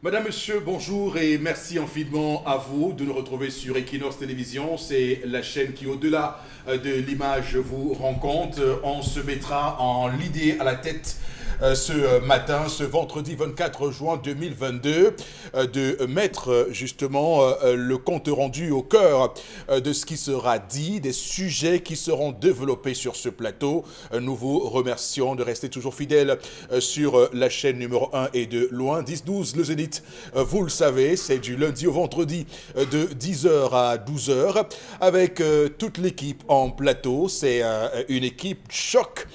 Madame, Monsieur, bonjour et merci infiniment à vous de nous retrouver sur Equinox Télévision. C'est la chaîne qui, au-delà de l'image, vous rend compte. On se mettra en l'idée à la tête ce matin, ce vendredi 24 juin 2022, de mettre justement le compte rendu au cœur de ce qui sera dit, des sujets qui seront développés sur ce plateau. Nous vous remercions de rester toujours fidèles sur la chaîne numéro 1 et de loin, 10-12, le Zénith. Vous le savez, c'est du lundi au vendredi de 10h à 12h avec toute l'équipe en plateau. C'est une équipe choc,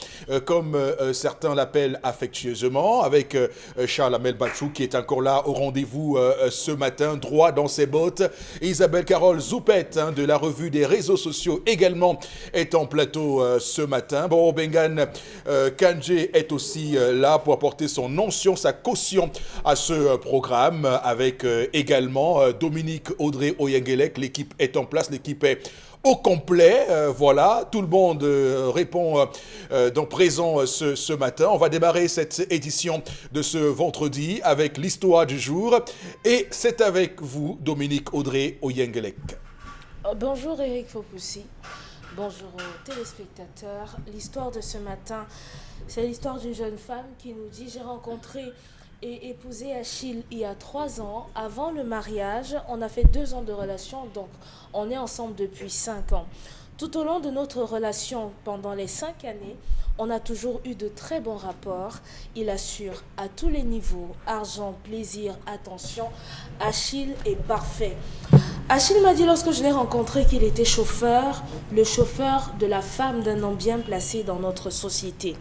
comme certains l'appellent affectueusement, avec Charles Amel Bachou qui est encore là au rendez-vous ce matin, droit dans ses bottes. Isabelle Carole Zoupette de la revue des réseaux sociaux également est en plateau ce matin. Bon, Bengan Kanje est aussi là pour apporter son onction, sa caution à ce programme avec également Dominique Audrey Oyengelek. L'équipe est en place, l'équipe est au complet, voilà, tout le monde répond donc présent ce matin. On va démarrer cette édition de ce vendredi avec l'histoire du jour et c'est avec vous, Dominique Audrey Oyengelek. Bonjour Eric Fopoussi, bonjour aux téléspectateurs. L'histoire de ce matin, c'est l'histoire d'une jeune femme qui nous dit: j'ai rencontré et épousé Achille il y a 3 ans. Avant le mariage, on a fait 2 ans de relation, donc on est ensemble depuis 5 ans. Tout au long de notre relation, pendant les 5 années, on a toujours eu de très bons rapports. Il assure à tous les niveaux, argent, plaisir, attention. Achille est parfait. Achille m'a dit lorsque je l'ai rencontré qu'il était chauffeur, le chauffeur de la femme d'un homme bien placé dans notre société.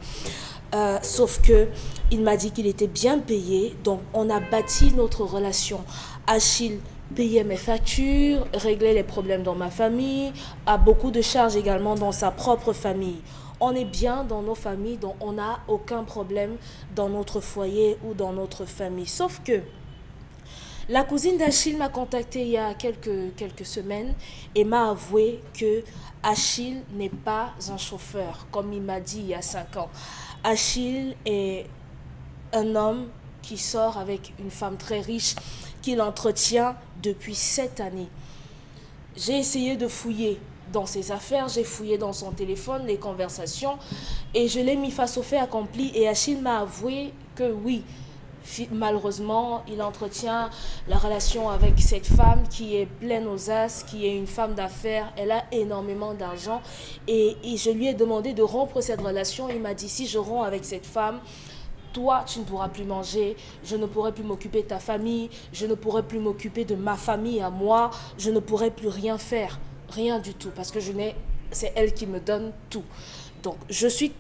Sauf que il m'a dit qu'il était bien payé, donc on a bâti notre relation. Achille payait mes factures, réglait les problèmes dans ma famille, a beaucoup de charges également dans sa propre famille. On est bien dans nos familles, donc on n'a aucun problème dans notre foyer ou dans notre famille. Sauf que la cousine d'Achille m'a contacté il y a quelques semaines et m'a avoué que Achille n'est pas un chauffeur, comme il m'a dit il y a 5 ans. Achille est un homme qui sort avec une femme très riche qu'il entretient depuis 7 années. J'ai essayé de fouiller dans ses affaires, j'ai fouillé dans son téléphone, les conversations, et je l'ai mis face au fait accompli. Et Achille m'a avoué que oui, malheureusement, il entretient la relation avec cette femme qui est pleine aux as, qui est une femme d'affaires. Elle a énormément d'argent. Et je lui ai demandé de rompre cette relation. Il m'a dit: si je romps avec cette femme, toi, tu ne pourras plus manger, je ne pourrai plus m'occuper de ta famille, je ne pourrai plus m'occuper de ma famille à moi, je ne pourrai plus rien faire, rien du tout, parce que c'est elle qui me donne tout. Donc, je suis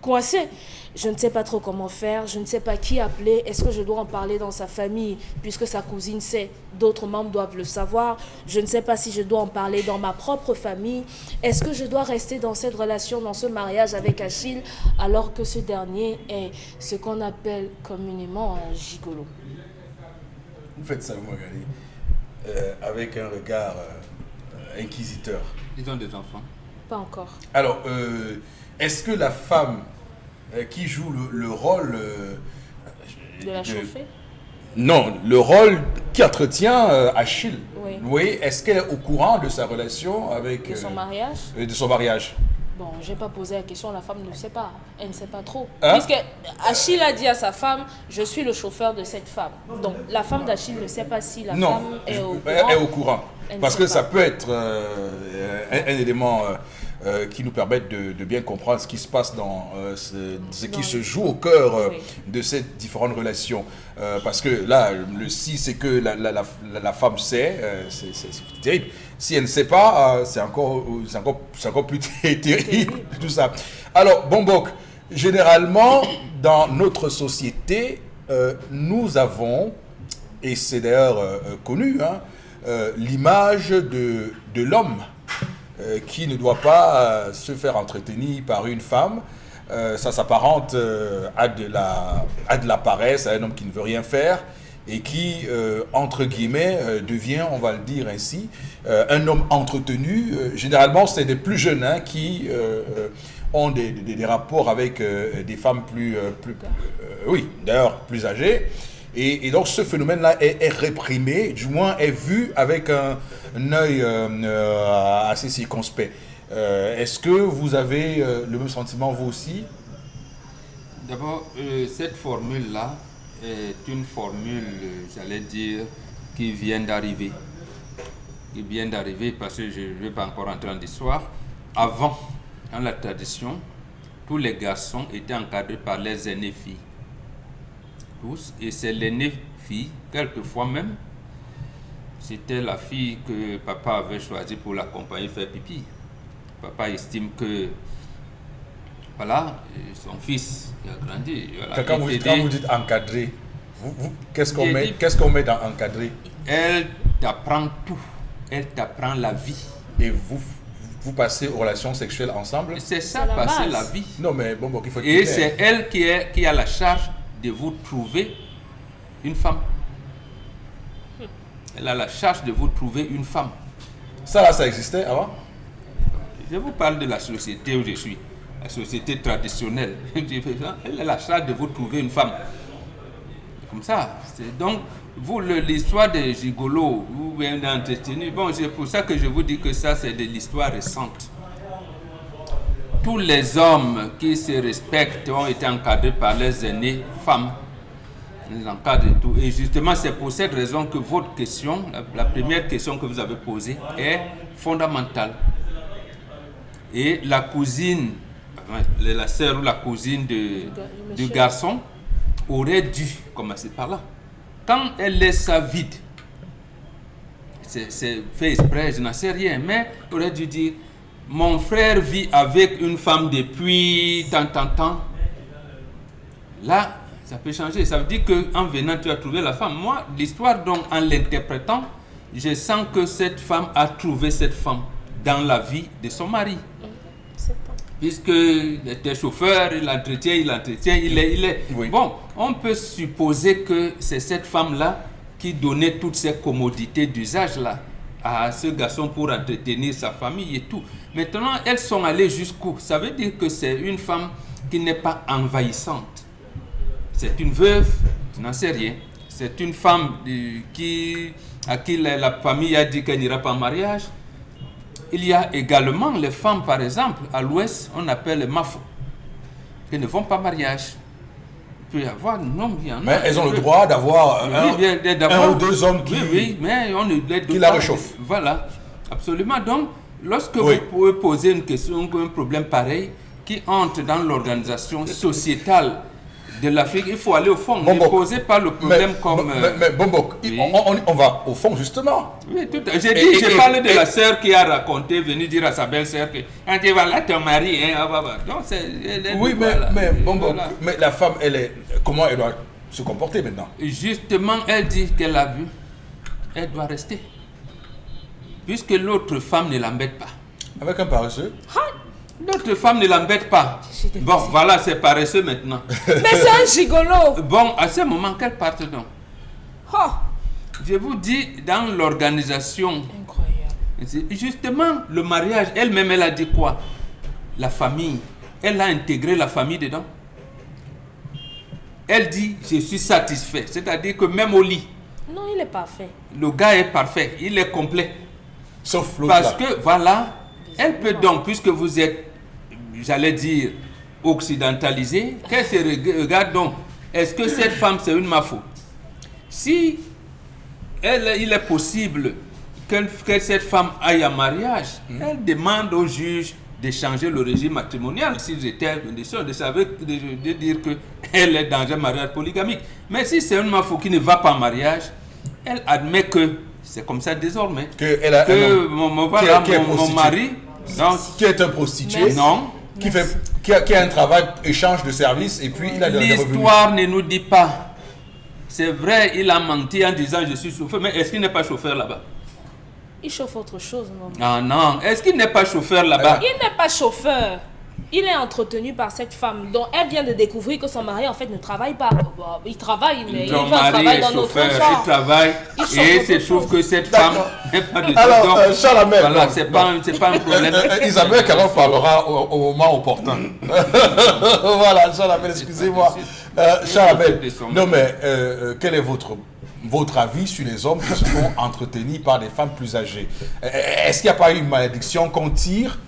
coincée. Je ne sais pas trop comment faire, je ne sais pas qui appeler. Est-ce que je dois en parler dans sa famille, puisque sa cousine sait, d'autres membres doivent le savoir. Je ne sais pas si je dois en parler dans ma propre famille. Est-ce que je dois rester dans cette relation, dans ce mariage avec Achille, alors que ce dernier est ce qu'on appelle communément un gigolo? Vous faites ça, vous regardez, avec un regard inquisiteur. Ils ont des enfants. Pas encore. Alors, est-ce que la femme qui joue le rôle De la chauffer? Non, le rôle qui entretient Achille. Oui. Oui, est-ce qu'elle est au courant de sa relation avec... De son mariage? De son mariage. Bon, je n'ai pas posé la question, la femme ne sait pas. Elle ne sait pas trop. Hein? Puisque Achille a dit à sa femme: je suis le chauffeur de cette femme. Donc, la femme d'Achille ne sait pas si la femme est au courant. Elle est au courant. Elle ne Parce sait que pas. ça peut être un élément qui nous permet de bien comprendre ce qui se passe dans ce qui se joue au cœur Oui. de ces différentes relations. Parce que là, le si c'est que la femme sait, c'est terrible. Si elle ne sait pas, c'est encore plus terrible, tout ça. Alors, Bombok, généralement, dans notre société, nous avons, et c'est d'ailleurs connu, l'image de l'homme qui ne doit pas se faire entretenir par une femme. Ça s'apparente à de la paresse, à un homme qui ne veut rien faire et qui, entre guillemets, devient, on va le dire ainsi, un homme entretenu. Généralement, c'est des plus jeunes qui ont des rapports avec des femmes oui, d'ailleurs plus âgées. Et donc ce phénomène-là est réprimé, du moins est vu avec un œil assez circonspect. Est-ce que vous avez le même sentiment vous aussi? D'abord, cette formule-là est une formule, j'allais dire, qui vient d'arriver. Qui vient d'arriver parce que je ne vais pas encore entrer en histoire. Avant, dans la tradition, tous les garçons étaient encadrés par les aînées filles. Tous. Et c'est l'aînée fille, quelquefois même, c'était la fille que papa avait choisie pour l'accompagner faire pipi. Papa estime que, voilà, son fils il a grandi. Voilà, Quand vous dites encadré, qu'est-ce qu'on met dans encadré? Elle t'apprend tout. Elle t'apprend la vie. Et vous passez aux relations sexuelles ensemble? C'est ça, passer la vie. Non, mais bon, il faut et c'est elle qui a la charge de vous trouver une femme. Elle a la charge de vous trouver une femme. Ça existait avant? Je vous parle de la société où je suis, la société traditionnelle. Elle a la charge de vous trouver une femme. Comme ça. Donc, vous, l'histoire des gigolos, vous venez d'entretenir. Bon, c'est pour ça que je vous dis que ça, c'est de l'histoire récente. Tous les hommes qui se respectent ont été encadrés par leurs aînées femmes. Ils encadrent et tout. Et justement, c'est pour cette raison que votre question, la première question que vous avez posée, est fondamentale. Et la cousine, la sœur ou la cousine du garçon aurait dû commencer par là. Quand elle laisse ça vide, c'est fait exprès, je n'en sais rien, mais elle aurait dû dire, mon frère vit avec une femme depuis tant. Là, ça peut changer. Ça veut dire qu'en venant, tu as trouvé la femme. Moi, l'histoire, donc, en l'interprétant, je sens que cette femme a trouvé cette femme dans la vie de son mari. Puisqu'il était chauffeur, il l'entretient, il est. Oui. Bon, on peut supposer que c'est cette femme-là qui donnait toutes ces commodités d'usage-là à ce garçon pour entretenir sa famille et tout. Maintenant, elles sont allées jusqu'où? Ça veut dire que c'est une femme qui n'est pas envahissante. C'est une veuve, je n'en sais rien. C'est une femme à qui la famille a dit qu'elle n'ira pas en mariage. Il y a également les femmes, par exemple, à l'ouest, on appelle les mafos, qui ne vont pas en mariage. Il peut y avoir, non, il y en a. Mais elles ont le droit d'avoir un ou deux hommes qui la réchauffent. Voilà, absolument. Donc, lorsque vous pouvez poser une question, un problème pareil, qui entre dans l'organisation sociétale de l'Afrique, il faut aller au fond. Ne posez pas le problème comme... Mais on va au fond, justement. Oui, tout à fait. J'ai parlé de la sœur qui a raconté, venue dire à sa belle-sœur que quand tu vas là, ton mari, hein, donc oui, mais la femme, comment elle doit se comporter maintenant? Justement, elle dit qu'elle a vu, elle doit rester. Puisque l'autre femme ne l'embête pas. Avec un paresseux? L'autre femme ne l'embête pas. Bon, voilà, c'est paresseux maintenant. Mais c'est un gigolo. Bon, à ce moment, qu'elle parte donc. Oh. Je vous dis, dans l'organisation, incroyable. Justement, le mariage, elle-même, elle a dit quoi? La famille. Elle a intégré la famille dedans. Elle dit, je suis satisfait. C'est-à-dire que même au lit. Non, il est parfait. Le gars est parfait, il est complet. Sauf l'autre. Parce que, voilà, elle peut donc, puisque vous êtes, j'allais dire, occidentalisé, qu'elle se regarde donc. Est-ce que cette femme, c'est une mafo? Si il est possible que cette femme aille en mariage, elle demande au juge de changer le régime matrimonial. S'ils étaient en condition de dire qu'elle est dans un mariage polygamique. Mais si c'est une mafo qui ne va pas en mariage, elle admet que c'est comme ça désormais. Mon mari... Non, qui est un prostitué, non, qui a un travail, échange de services, et puis il a des revenus. L'histoire ne nous dit pas. C'est vrai, il a menti en disant je suis chauffeur, mais est-ce qu'il n'est pas chauffeur là-bas? Il chauffe autre chose, non? Ah non, est-ce qu'il n'est pas chauffeur là-bas? Il n'est pas chauffeur. Il est entretenu par cette femme dont elle vient de découvrir que son mari en fait ne travaille pas. Il travaille, mais il va travailler dans notre genre. Il travaille et se trouve que cette femme n'est pas de alors, Charles Amel, voilà, c'est pas un problème. Isabelle Caron parlera au moment opportun. Voilà, Charles Amel, excusez-moi. Charles Abel, non mais quel est votre avis sur les hommes qui se font entretenir par des femmes plus âgées? Est-ce qu'il n'y a pas une malédiction qu'on tire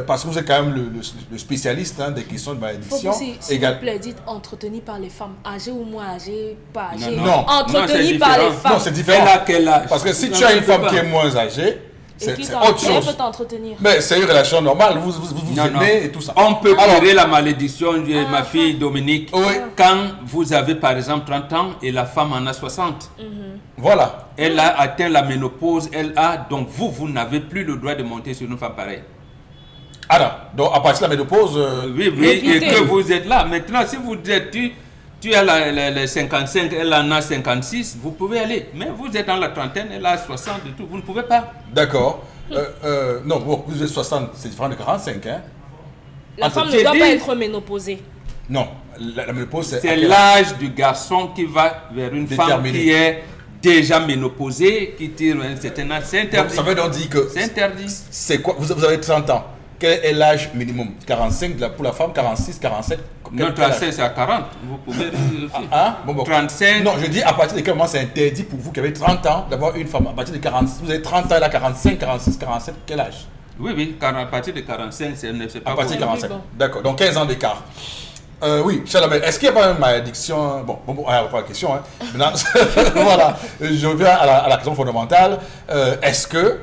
parce que vous êtes quand même le spécialiste des questions de malédiction. S'il vous plaît, dites entretenus par les femmes âgées ou moins âgées, pas âgées. Non. Entretenus par les femmes. Non, c'est différent. Elle a quel âge? Parce que si tu as une femme qui est moins âgée, c'est autre chose. Elle peut t'entretenir. Mais c'est une relation normale, vous aimez et tout ça. On peut tirer la malédiction de ma fille Dominique quand vous avez par exemple 30 ans et la femme en a 60. Voilà. Elle a atteint la ménopause, donc vous n'avez plus le droit de monter sur une femme pareille. Alors, donc à partir de la ménopause... Oui, et que vous êtes là. Maintenant, si vous êtes... Tu as les 55, elle en a 56, vous pouvez aller. Mais vous êtes dans la trentaine, elle a 60 et tout, vous ne pouvez pas. D'accord. Non, bon, vous êtes 60, c'est différent de 45, hein. La femme ne doit pas être ménopausée. Non, la ménopause, c'est l'âge du garçon qui va vers une femme qui est déjà ménopausée, qui tire un certain âge. C'est interdit. Donc, ça veut donc dire que... C'est interdit. C'est quoi? Vous avez 30 ans. Quel est l'âge minimum? 45 pour la femme, 46, 47? Non, 35 c'est à 40. Vous pouvez dire aussi. Bon. 35. Non, je dis à partir de quel moment c'est interdit pour vous qui avez 30 ans d'avoir une femme? À partir de 40, vous avez 30 ans, elle a 45, 46, 47, quel âge? Oui, à partir de 45, c'est pas... À partir de 45, d'accord. Donc 15 ans d'écart. Oui, Chalamel, est-ce qu'il n'y a pas une malédiction? Bon, pas la question. Maintenant, voilà, je reviens à la question fondamentale. Est-ce que,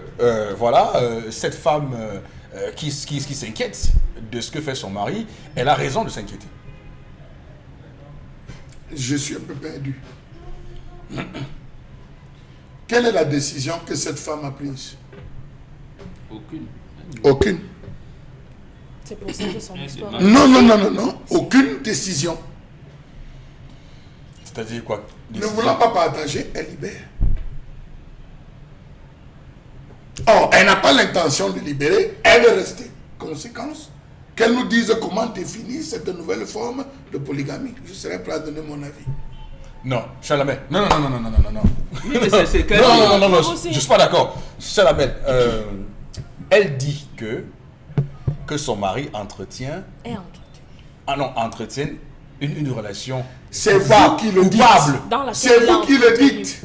cette femme qui s'inquiète de ce que fait son mari, elle a raison de s'inquiéter? Je suis un peu perdu. Quelle est la décision que cette femme a prise? Aucune. C'est pour ça que son histoire... Non. Aucune décision. C'est-à-dire quoi? Ne voulant pas partager, elle libère. Or, elle n'a pas l'intention de libérer, elle veut rester. Conséquence, qu'elle nous dise comment définir cette nouvelle forme de polygamie. Je serai prêt à donner mon avis. Non, Chalamel. Non. Oui, mais c'est que... Non, je ne suis pas d'accord. Chalamel, elle dit que son mari entretient une relation. C'est vous qui le dites. C'est vous qui le dites.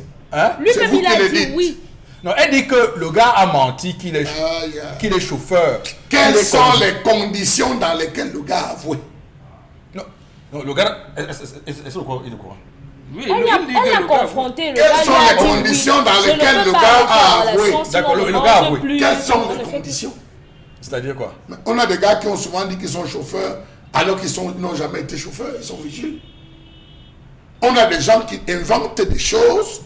Lui-même, il a dit oui. Non, elle dit que le gars a menti, qu'il est chauffeur. Quelles sont les conditions dans lesquelles le gars a avoué? Non, le gars, est-ce qu'il est au courant? Oui, elle a confronté le gars. Quelles sont les conditions dans lesquelles le gars a avoué? D'accord, le gars a avoué. Quelles sont les conditions? C'est-à-dire quoi? On a des gars qui ont souvent dit qu'ils sont chauffeurs alors qu'ils n'ont jamais été chauffeurs, ils sont vigiles. On a des gens qui inventent des choses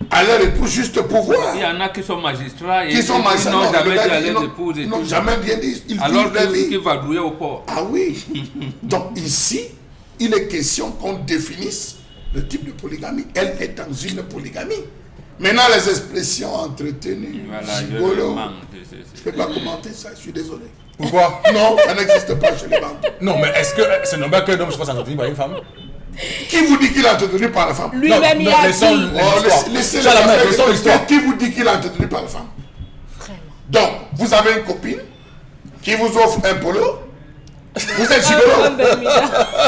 à leur épouse juste pour voir. Il y en a qui sont magistrats et qui sont magistrats, n'ont jamais dit à leur épouse. Ils n'ont jamais rien dit. Alors qu'ils va rouler au port. Ah oui. Donc ici, il est question qu'on définisse le type de polygamie. Elle est dans une polygamie. Maintenant, les expressions entretenues, gigolo, je ne peux pas commenter ça, je suis désolé. Pourquoi? Non, ça n'existe pas chez les bandes. Non, mais est-ce que c'est normal qu'un homme se fasse entretenir par une femme? Qui vous dit qu'il est entretenu par la femme? Lui-même, il a dit. Laissez l'histoire. Qui vous dit qu'il est entretenu par la femme? Vraiment. Donc, vous avez une copine qui vous offre un polo. Vous êtes gigolo.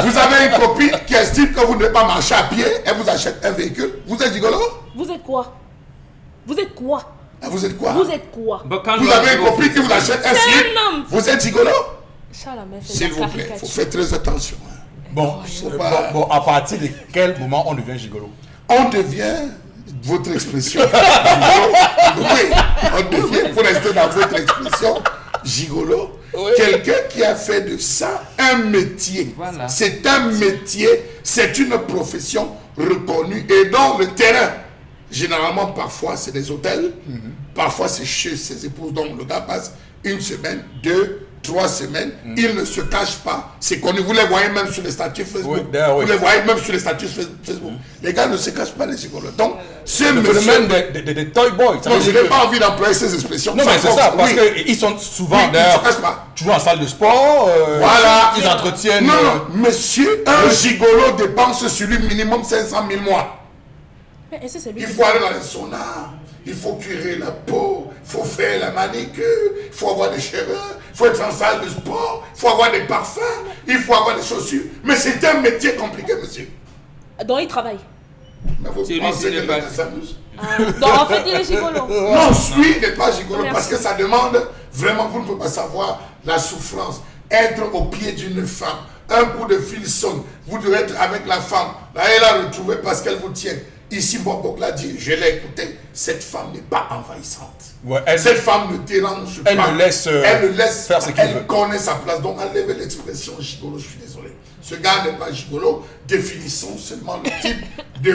Vous avez une copine qui estime que vous ne devez pas marcher à pied. Elle vous achète un véhicule. Vous êtes gigolo? Vous êtes quoi? Vous êtes quoi? Vous êtes quoi? Vous êtes quoi? Vous avez une copine qui vous achète un slip. Vous êtes gigolo? S'il vous plaît, il faut faire très attention. Bon, à partir de quel moment on devient gigolo? On devient, votre expression, gigolo. Oui, on devient, pour rester dans votre expression, gigolo. Oui. Quelqu'un qui a fait de ça un métier. Voilà. C'est un métier, c'est une profession reconnue. Et dans le terrain, généralement, parfois, c'est des hôtels, parfois, c'est chez ses épouses. Donc, le gars passe une semaine, 2, 3 semaines, il ne se cache pas. C'est connu, vous les voyez même sur les statuts Facebook. Oui, vous les voyez même sur les statuts Facebook. Les gars ne se cachent pas, les gigolos. Donc, c'est le phénomène des toy boys. Non, je n'ai pas envie d'employer ces expressions. Non, mais c'est ça, parce qu'ils sont souvent d'ailleurs toujours en salle de sport. Voilà. Ils entretiennent. Non, monsieur, un gigolo dépense sur lui minimum 500 000 mois. Mais est-ce que c'est lui? Il faut aller dans les saunas. il faut curer la peau, il faut faire la manicure, il faut avoir des cheveux, il faut être en salle de sport, il faut avoir des parfums, il faut avoir des chaussures. Mais c'est un métier compliqué, monsieur. Donc il travaille. Mais vous pensez que le gars s'amuse? Donc en fait, il est gigolo. Non, lui n'est pas gigolo parce que ça demande vraiment, vous ne pouvez pas savoir la souffrance. Être au pied d'une femme, un coup de fil sonne, vous devez être avec la femme. Là, elle a retrouvé parce qu'elle vous tient. Ici, Bobok l'a dit, je l'ai écouté, cette femme n'est pas envahissante. Ouais, cette femme ne dérange pas. Elle le laisse faire ce qu'elle veut. Elle connaît sa place. Donc, enlevez l'expression gigolo, je suis désolé. Ce gars n'est pas gigolo. Définissons seulement le type de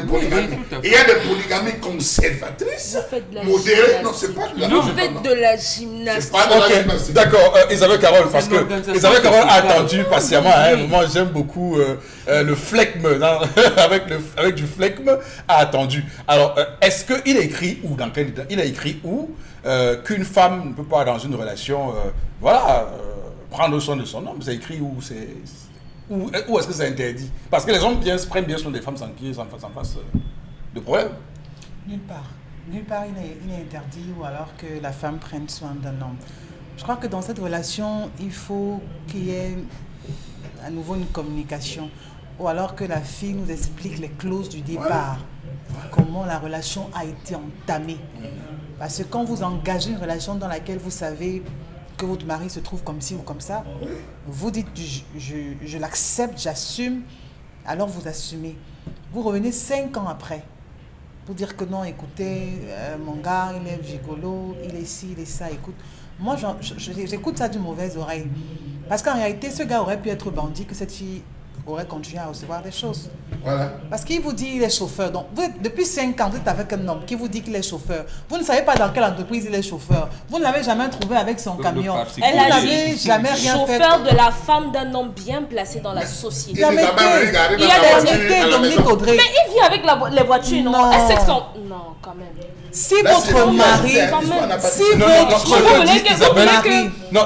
polygamie. Il y a des polygamies conservatrices, modérées. Non, c'est pas de la Vous faites de la gymnastique. C'est pas de la gymnastique. D'accord, Isabelle Carole, parce que Isabelle Carole a attendu patiemment. Moi, j'aime beaucoup le flegme, avec du flegme, a attendu. Alors, est-ce qu'il a écrit où, dans quel, il a écrit où qu'une femme ne peut pas, dans une relation, prendre soin de son homme? C'est écrit où? Où est-ce que c'est interdit? Parce que les hommes prennent bien soin des femmes sans qu'il y ait face de problème. Nulle part. Nulle part il est interdit ou alors que la femme prenne soin d'un homme. Je crois que dans cette relation, il faut qu'il y ait à nouveau une communication. Ou alors que la fille nous explique les clauses du départ. Comment la relation a été entamée. Parce que quand vous engagez une relation dans laquelle vous savez que votre mari se trouve comme ci ou comme ça, vous dites je l'accepte, j'assume, alors vous assumez. Vous revenez 5 ans après pour dire que non, écoutez, mon gars, il est gigolo, il est ci, il est ça, écoute. Moi, j'écoute ça d'une mauvaise oreille. Parce qu'en réalité, ce gars aurait pu être bandit, que cette fille aurait continué à recevoir des choses. Voilà. Parce qu'il vous dit qu'il est chauffeur. Donc, depuis 5 ans, vous êtes avec un homme qui vous dit qu'il est chauffeur. Vous ne savez pas dans quelle entreprise il est chauffeur. Vous ne l'avez jamais trouvé avec son camion. Elle a dit jamais rien fait. Chauffeur de la femme d'un homme bien placé dans la société. Il y a des Dominique Audrey. Mais il vit avec les voitures, non? Elle sait que son... Non, quand même. Si votre mari...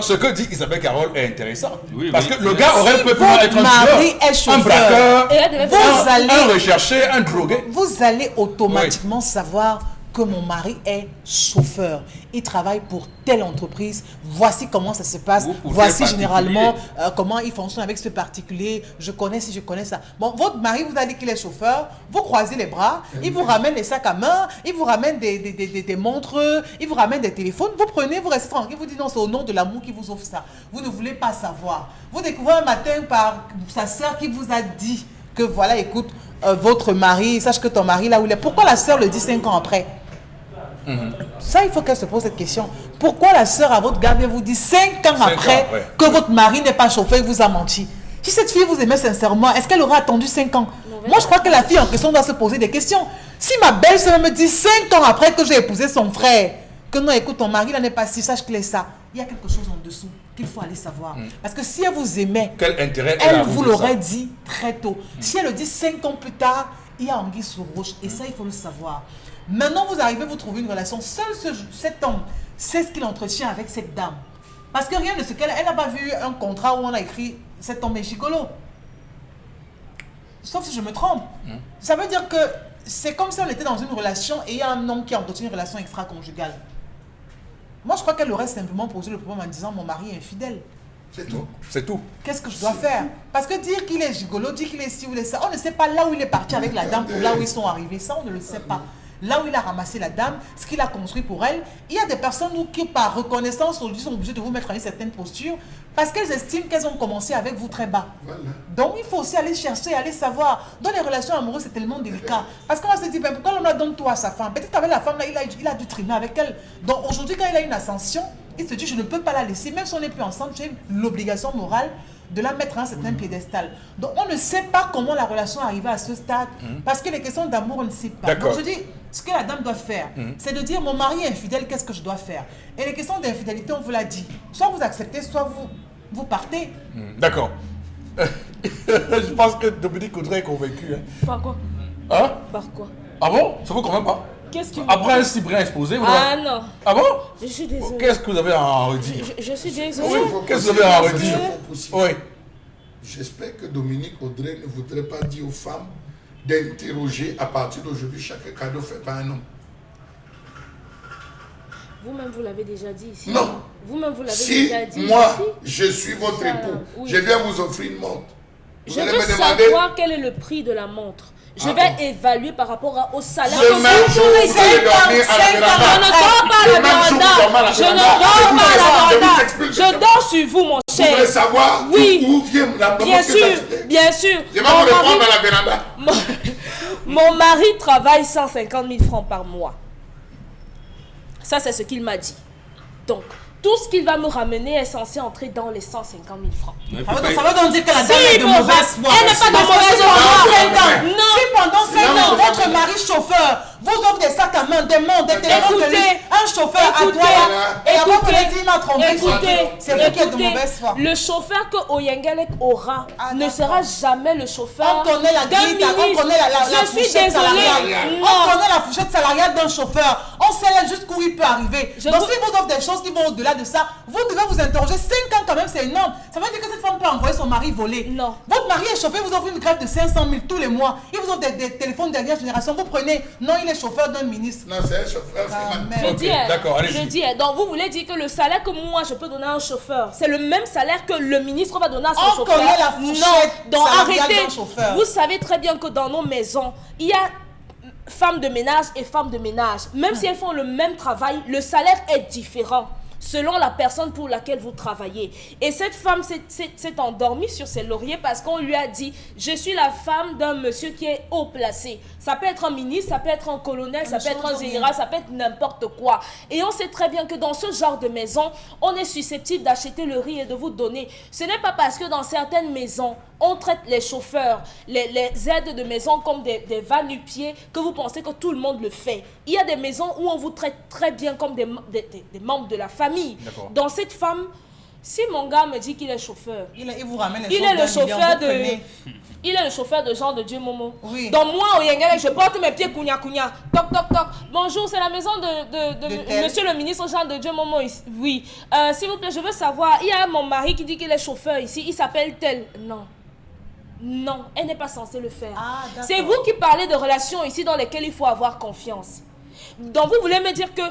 Ce que dit Isabelle Carole est intéressant. Oui, parce que le gars aurait pu être un braqueur, un vous recherché, un drogué. Vous allez automatiquement savoir que mon mari est chauffeur. Il travaille pour telle entreprise. Voici comment ça se passe. Voici généralement comment il fonctionne avec ce particulier. Je connais si je connais ça. Bon, votre mari vous a dit qu'il est chauffeur. Vous croisez les bras. Il vous ramène les sacs à main. Il vous ramène des montres. Il vous ramène des téléphones. Vous prenez, vous restez tranquille. Vous dites non, c'est au nom de l'amour qui vous offre ça. Vous ne voulez pas savoir. Vous découvrez un matin par sa sœur qui vous a dit que voilà, écoute, votre mari, sache que ton mari là où il est. Pourquoi la sœur le dit 5 ans après? Ça, il faut qu'elle se pose cette question. Pourquoi la sœur à votre gars vient vous dire 5 ans après que votre mari n'est pas chauffeur et vous a menti? Si cette fille vous aimait sincèrement, est-ce qu'elle aurait attendu 5 ans? Moi, je crois que la fille en question doit se poser des questions. Si ma belle-sœur me dit 5 ans après que j'ai épousé son frère, que non, écoute, ton mari là n'est pas si, sache qu'il est ça, il y a quelque chose en dessous qu'il faut aller savoir. Parce que si elle vous aimait, quel intérêt elle vous l'aurait dit très tôt. Si elle le dit 5 ans plus tard, il y a anguille sous roche. Et ça, il faut le savoir. Maintenant, vous arrivez, vous trouvez une relation. Seul cet homme sait ce qu'il entretient avec cette dame. Parce que rien de ce qu'elle... Elle n'a pas vu un contrat où on a écrit « cet homme est gigolo ». Sauf si je me trompe. Ça veut dire que c'est comme si on était dans une relation et il y a un homme qui entretient une relation extra-conjugale. Moi, je crois qu'elle aurait simplement posé le problème en disant « mon mari est infidèle ». C'est tout. C'est tout. Qu'est-ce que je dois faire? Parce que dire qu'il est gigolo, dire qu'il est ci ou il est ça, on ne sait pas là où il est parti avec la dame ou là où ils sont arrivés. Ça, on ne le sait pas. Là où il a ramassé la dame, ce qu'il a construit pour elle. Il y a des personnes qui, par reconnaissance, aujourd'hui sont obligées de vous mettre en une certaine posture parce qu'elles estiment qu'elles ont commencé avec vous très bas. Voilà. Donc, il faut aussi aller chercher, aller savoir. Dans les relations amoureuses, c'est tellement délicat. Parce qu'on va se dire, ben, pourquoi l'on la donne toi à sa femme? Peut-être qu'avec la femme, là, il a dû traîner avec elle. Donc, aujourd'hui, quand il a une ascension, il se dit, je ne peux pas la laisser. Même si on n'est plus ensemble, j'ai l'obligation morale de la mettre à un certain piédestal. Donc, on ne sait pas comment la relation est arrivée à ce stade. Parce que les questions d'amour, on ne sait pas. Donc, je dis, ce que la dame doit faire, c'est de dire, mon mari est infidèle, qu'est-ce que je dois faire? Et les questions d'infidélité, on vous l'a dit. Soit vous acceptez, soit vous partez. D'accord. Je pense que Dominique Audrey est convaincu. Par quoi? Hein? Par quoi? Ah bon? Ça vous convainc pas? Qu'est-ce que après un si brin exposé, vous non. Ah bon? Je suis désolée. Qu'est-ce que vous avez à en redire? Je suis désolée. Qu'est-ce que vous avez à en redire? Oui. J'espère que Dominique Audrey ne voudrait pas dire aux femmes d'interroger à partir d'aujourd'hui chaque cadeau fait par un homme. Vous-même, vous l'avez déjà dit ici. Non. Vous-même, vous l'avez Si déjà dit moi, ici. je suis votre Ça, époux, oui. je viens vous offrir une montre. Vous Je allez veux me demander... savoir quel est le prix de la montre. Je vais évaluer par rapport au salaire Ce même jour, vous allez dormir à la Je véranda. ne dors pas à la Le même jour, vous dormez à véranda. la Je ne véranda. dors pas à la Je vous véranda. explique, Je dors sur vous, mon Vous voulez cher. savoir Oui. où vient la montre Bien que sûr, tu as achetée? bien sûr. Je vais vous répondre à la véranda. Mon mari travaille 150 000 francs par mois. Ça, c'est ce qu'il m'a dit. Donc, tout ce qu'il va me ramener est censé entrer dans les 150 000 francs. Ça veut donc dire que la dame est de bon, mauvaise foi. elle n'est pas de Parce que mauvaise si foi. pendant 5 ans, Non. si pendant 5 Non, ans, non, votre non. mari chauffeur vous offre des sacs à main, des montres, des téléphones de Écoutez, luxe, un chauffeur à écoutez, toi, et après vous écoutez, avez dit il m'a trompé, Écoutez, c'est vous qui êtes de mauvaise foi. le chauffeur que Oyengelek aura Ah, ne d'accord. sera jamais le chauffeur On connaît la d'un grille, on ministre. connaît la Je suis fourchette salariale. désolée. On Non. connaît la fourchette salariale d'un chauffeur. On sait là jusqu'où il peut arriver. Je Donc vous- si vous offre des choses qui vont au-delà de ça, vous devez vous interroger. 5 ans quand même, c'est énorme. Ça veut dire que cette femme peut envoyer son mari voler. Non. Votre mari est chauffeur, vous offre une grève de 500 000 tous les mois. Il vous offre des téléphones de dernière génération. Vous prenez, non, il est chauffeur d'un ministre. Non, c'est un chauffeur. Ah, c'est merde. Je dis, hein, d'accord, allez-y. je dis, hein, donc vous voulez dire que le salaire que moi je peux donner à un chauffeur, c'est le même salaire que le ministre va donner à son On chauffeur. connaît la fourchette Non, donc salariale arrêtez. d'un chauffeur. Vous savez très bien que dans nos maisons, il y a femmes de ménage et femmes de ménage. Même si elles font le même travail, le salaire est différent selon la personne pour laquelle vous travaillez. Et cette femme s'est endormie sur ses lauriers parce qu'on lui a dit « Je suis la femme d'un monsieur qui est haut placé. » Ça peut être un ministre, ça peut être un colonel, ça peut être un général, ça peut être n'importe quoi. Et on sait très bien que dans ce genre de maison, on est susceptible d'acheter le riz et de vous donner. Ce n'est pas parce que dans certaines maisons, on traite les chauffeurs, les aides de maison comme des va-nu-pieds que vous pensez que tout le monde le fait. Il y a des maisons où on vous traite très bien comme des membres de la famille. D'accord. Dans cette femme, si mon gars me dit qu'il est chauffeur, Il vous ramène les il choses est le d'un million, chauffeur vous de... prenez. Il est le chauffeur de Jean de Dieu Momo. Oui. Donc moi, au Yengelek, je porte mes pieds kounya kounya. Toc, toc, toc. Bonjour, c'est la maison de tel. monsieur le ministre Jean de Dieu Momo. Oui. S'il vous plaît, je veux savoir, il y a mon mari qui dit qu'il est chauffeur ici. Il s'appelle tel. Non. Non, elle n'est pas censée le faire. Ah, d'accord. C'est vous qui parlez de relations ici dans lesquelles il faut avoir confiance. Donc vous voulez me dire que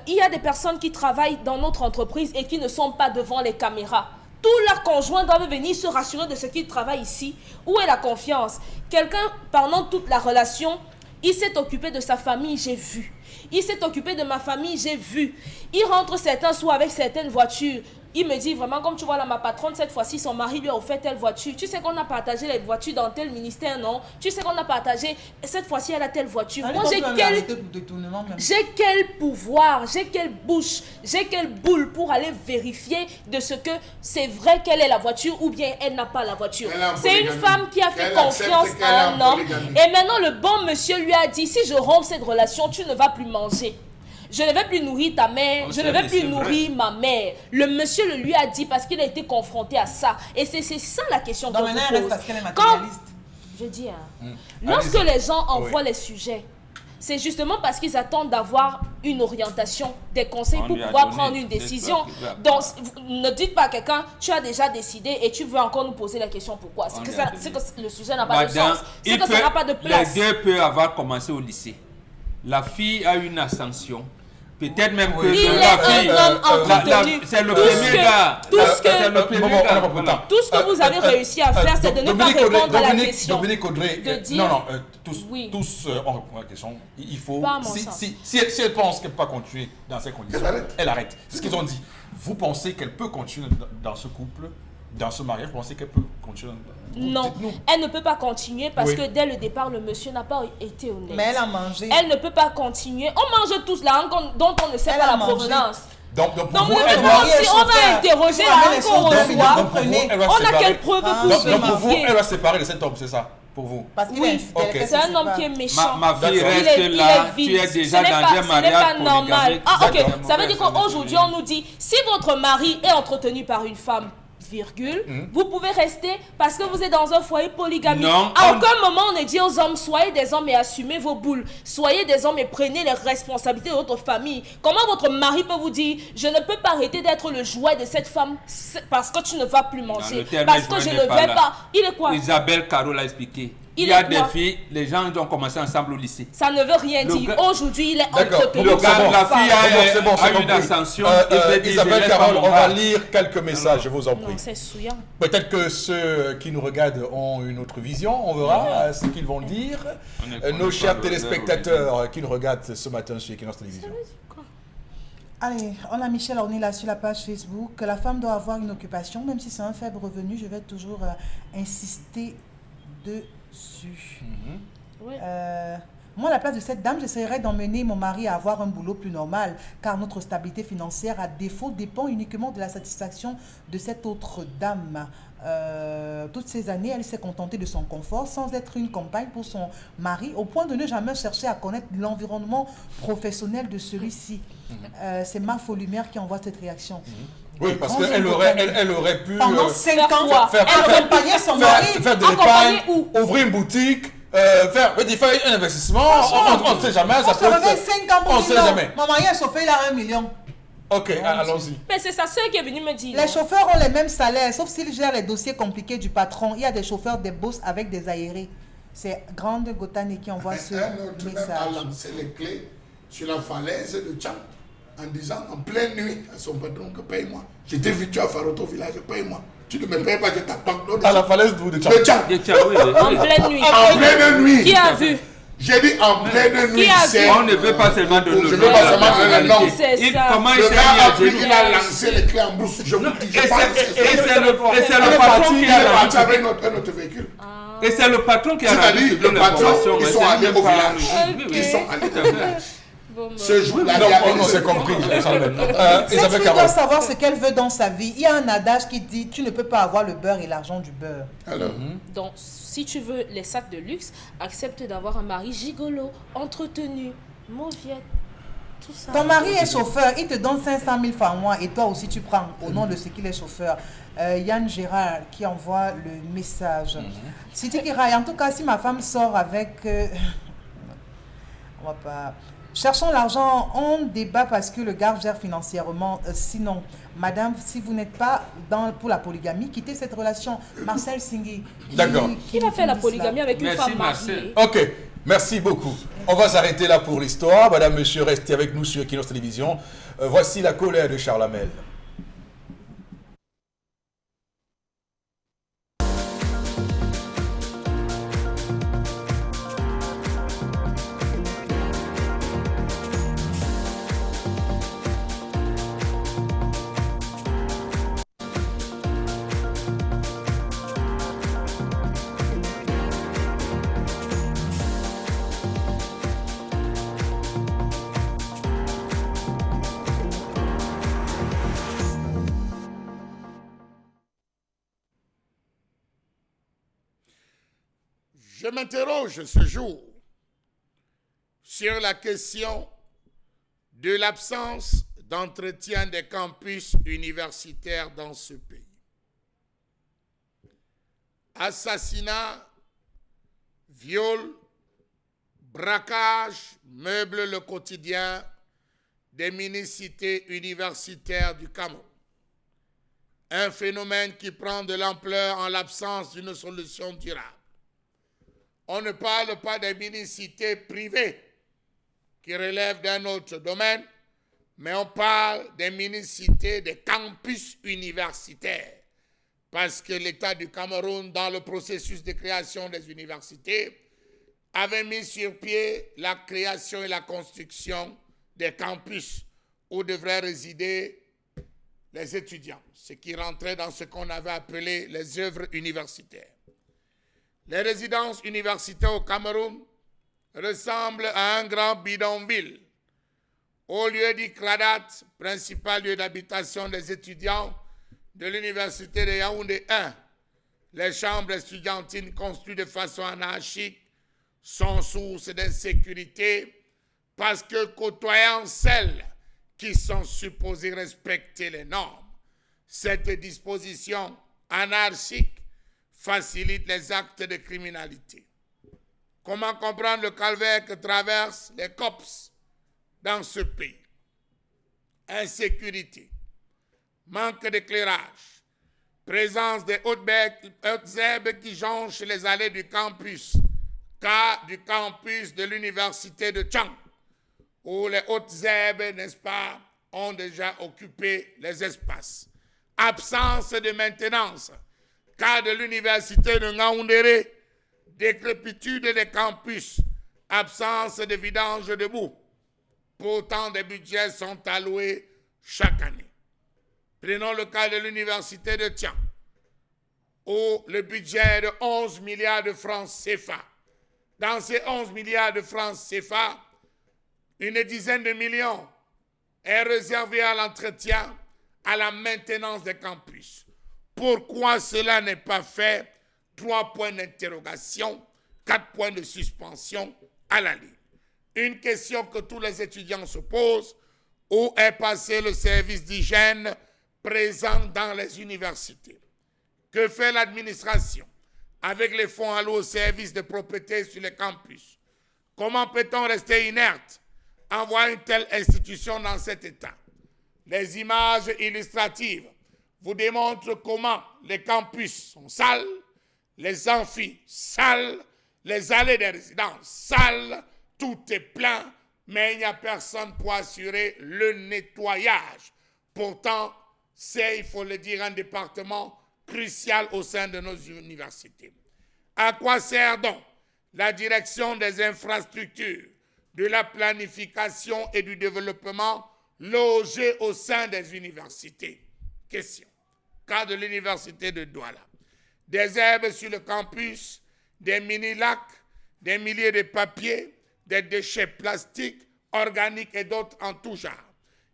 il y a des personnes qui travaillent dans notre entreprise et qui ne sont pas devant les caméras. Tous leurs conjoints doivent venir se rassurer de ce qu'ils travaillent ici. Où est la confiance? Quelqu'un, pendant toute la relation, il s'est occupé de sa famille, j'ai vu. Il s'est occupé de ma famille, j'ai vu. Il rentre certains soirs avec certaines voitures. Il me dit vraiment, comme tu vois là, ma patronne, cette fois-ci, son mari lui a offert telle voiture. Tu sais qu'on a partagé les voitures dans tel ministère, non? Tu sais qu'on a partagé, cette fois-ci, elle a telle voiture. Moi, j'ai quel pouvoir, j'ai quelle bouche, j'ai quelle boule pour aller vérifier de ce que c'est vrai qu'elle est la voiture ou bien elle n'a pas la voiture. C'est une femme qui a fait confiance à un homme. Et maintenant, le bon monsieur lui a dit, si je romps cette relation, tu ne vas plus manger. Je ne vais plus nourrir ta mère, je ne vais plus nourrir ma mère. Le monsieur le lui a dit parce qu'il a été confronté à ça. Et c'est ça la question qu'on vous pose. Parce qu'elle est matérialiste. Je dis, hein, lorsque les gens envoient les sujets, c'est justement parce qu'ils attendent d'avoir une orientation, des conseils pour pouvoir prendre une décision. Donc, ne dites pas à quelqu'un, tu as déjà décidé et tu veux encore nous poser la question pourquoi. C'est que le sujet n'a pas de sens. C'est que ça n'a pas de place. Les deux peuvent avoir commencé au lycée. La fille a une ascension. Peut-être même que il est la fille, un homme entretenu. c'est le premier gars. Tout ce que vous avez réussi à faire, c'est de ne pas répondre à la question. Dominique Audrey, De dire, non, tous ont la question. Il faut, si elle pense qu'elle ne peut pas continuer dans ces conditions, elle arrête. C'est ce qu'ils ont dit. Vous pensez qu'elle peut continuer dans ce couple, dans ce mariage, vous pensez qu'elle peut continuer Non, elle ne peut pas continuer parce que dès le départ, le monsieur n'a pas été honnête. Mais elle a mangé. Elle ne peut pas continuer. On mange tous là dont on ne sait pas la provenance. Donc pour Donc, vous, elle si on va interroger la qu'on reçoit, on a quelle preuve pour donc pour vous, vérifier? elle va se séparer de cet homme, c'est ça? Pour vous? Parce qu'il Oui, est c'est un homme qui est méchant. Ma fille D'accord. reste Il là, est vide. tu es déjà dans un Ce n'est mariage pas normal. Ah, ok. D'accord. Ça veut dire qu'aujourd'hui, on nous dit, si votre mari est entretenu par une femme, vous pouvez rester parce que vous êtes dans un foyer polygamique. Non, à aucun moment on ne dit aux hommes, soyez des hommes et assumez vos boules. Soyez des hommes et prenez les responsabilités de votre famille. Comment votre mari peut vous dire, je ne peux pas arrêter d'être le jouet de cette femme parce que tu ne vas plus manger, parce que je ne vais pas. Il est quoi? Isabelle Caro l'a expliqué. Il y a des filles, les gens ils ont commencé ensemble au lycée. Ça ne veut rien dire. Aujourd'hui, il est entretenu. La fille a c'est une ascension. Isabelle Carole, on va lire quelques messages, je vous en prie. Non, c'est souillant. Peut-être que ceux qui nous regardent ont une autre vision, on verra ce qu'ils vont dire. Nos chers téléspectateurs qui nous regardent ce matin sur Equinox Télévision. Allez, on a Michel Orny là sur la page Facebook. Que la femme doit avoir une occupation, même si c'est un faible revenu, je vais toujours insister dessus. Ouais. Moi, à la place de cette dame, j'essaierais d'emmener mon mari à avoir un boulot plus normal, car notre stabilité financière, à défaut, dépend uniquement de la satisfaction de cette autre dame. Toutes ces années, elle s'est contentée de son confort sans être une compagne pour son mari, au point de ne jamais chercher à connaître l'environnement professionnel de celui-ci. C'est Marc Lumière qui envoie cette réaction. Oui, parce qu'elle aurait pu pendant 5 ans accompagner son mari, faire de l'épargne, ouvrir une boutique, faire un investissement. On ne sait jamais. On se réveille 5 ans pour dire non, mon mari est chauffeur, il a 1 million. Ok, allons-y. Mais c'est sa soeur qui est venue me dire. Les chauffeurs ont les mêmes salaires, sauf s'ils gèrent les dossiers compliqués du patron. Il y a des chauffeurs, des boss avec des aérés. C'est Grande Gotane qui envoie ce message. A lancé les clés sur la falaise de Tchang en disant en pleine nuit à son patron que paye-moi. Je t'ai vu, tu as Faroto au village, paye-moi. Tu ne me payes pas, je t'attends. À la falaise de Tchang. En pleine nuit. En pleine nuit. Qui a vu? J'ai dit en pleine nuit. On ne veut pas seulement de Je ne veux pas seulement de le nom. C'est ça. Comment il Le s'est gars mis à a pris, genoux? il a lancé les clés en brousse. Je vous dis, je pense que Et c'est le patron qui il a est parti lancé. avec un autre véhicule. Et c'est le patron qui a C'est-à-dire, le patron, ils sont allés au village. Ok. Ils sont allés au village. Bon, bah. Ce jour-là, On s'est compris. Cette Isabelle fille Carole. doit savoir ce qu'elle veut dans sa vie. Il y a un adage qui dit tu ne peux pas avoir le beurre et l'argent du beurre. Alors, Donc, si tu veux les sacs de luxe, accepte d'avoir un mari gigolo, entretenu, mauviette, tout ça. Ton mari est chauffeur, il te donne 500 000 par mois et toi aussi tu prends au nom de ce qu'il est chauffeur. Yann Gérard qui envoie le message. Siti Kirai, en tout cas, si ma femme sort avec... on va pas... Cherchons l'argent, on débat parce que le gars gère financièrement. Sinon, madame, si vous n'êtes pas pour la polygamie, quittez cette relation. Marcel Singhi. D'accord. Qui va faire la polygamie avec une Merci, femme Marcel. mariée? Ok, merci beaucoup. On va s'arrêter là pour l'histoire. Madame, monsieur, restez avec nous sur Equinox Télévision. Voici la colère de Charles Hamel. je m'interroge ce jour sur la question de l'absence d'entretien des campus universitaires dans ce pays. Assassinat, viol, braquage meublent le quotidien des mini-cités universitaires du Cameroun. Un phénomène qui prend de l'ampleur en l'absence d'une solution durable. On ne parle pas des mini-cités privées qui relèvent d'un autre domaine, mais on parle des mini-cités, des campus universitaires. Parce que l'État du Cameroun, dans le processus de création des universités, avait mis sur pied la création et la construction des campus où devraient résider les étudiants, ce qui rentrait dans ce qu'on avait appelé les œuvres universitaires. Les résidences universitaires au Cameroun ressemblent à un grand bidonville. Au lieu d'Ikradat, principal lieu d'habitation des étudiants de l'université de Yaoundé 1, les chambres estudiantines construites de façon anarchique sont source d'insécurité parce que côtoyant celles qui sont supposées respecter les normes, cette disposition anarchique facilite les actes de criminalité. Comment comprendre le calvaire que traversent les COPS dans ce pays? Insécurité, manque d'éclairage, présence des hautes herbes qui jonchent les allées du campus cas du campus de l'université de Tchang, où les hautes herbes, n'est-ce pas, ont déjà occupé les espaces. Absence de maintenance, cas de l'université de Ngaoundéré, décrépitude des campus, absence de vidange de boue. Pourtant, des budgets sont alloués chaque année. Prenons le cas de l'université de Tian, où le budget est de 11 milliards de francs CFA. Dans ces 11 milliards de francs CFA, une dizaine de millions est réservée à l'entretien, à la maintenance des campus. Pourquoi cela n'est pas fait? 3 points d'interrogation, 4 points de suspension à la ligne. Une question que tous les étudiants se posent, où est passé le service d'hygiène présent dans les universités? Que fait l'administration avec les fonds alloués au service de propriété sur les campus? Comment peut-on rester inerte en voyant une telle institution dans cet état? Les images illustratives vous démontrent comment les campus sont sales, les amphis sales, les allées des résidences sales, tout est plein, mais il n'y a personne pour assurer le nettoyage. Pourtant, c'est, il faut le dire, un département crucial au sein de nos universités. À quoi sert donc la direction des infrastructures, de la planification et du développement logée au sein des universités? Question. Cas de l'université de Douala. Des herbes sur le campus, des mini-lacs, des milliers de papiers, des déchets plastiques, organiques et d'autres en tout genre.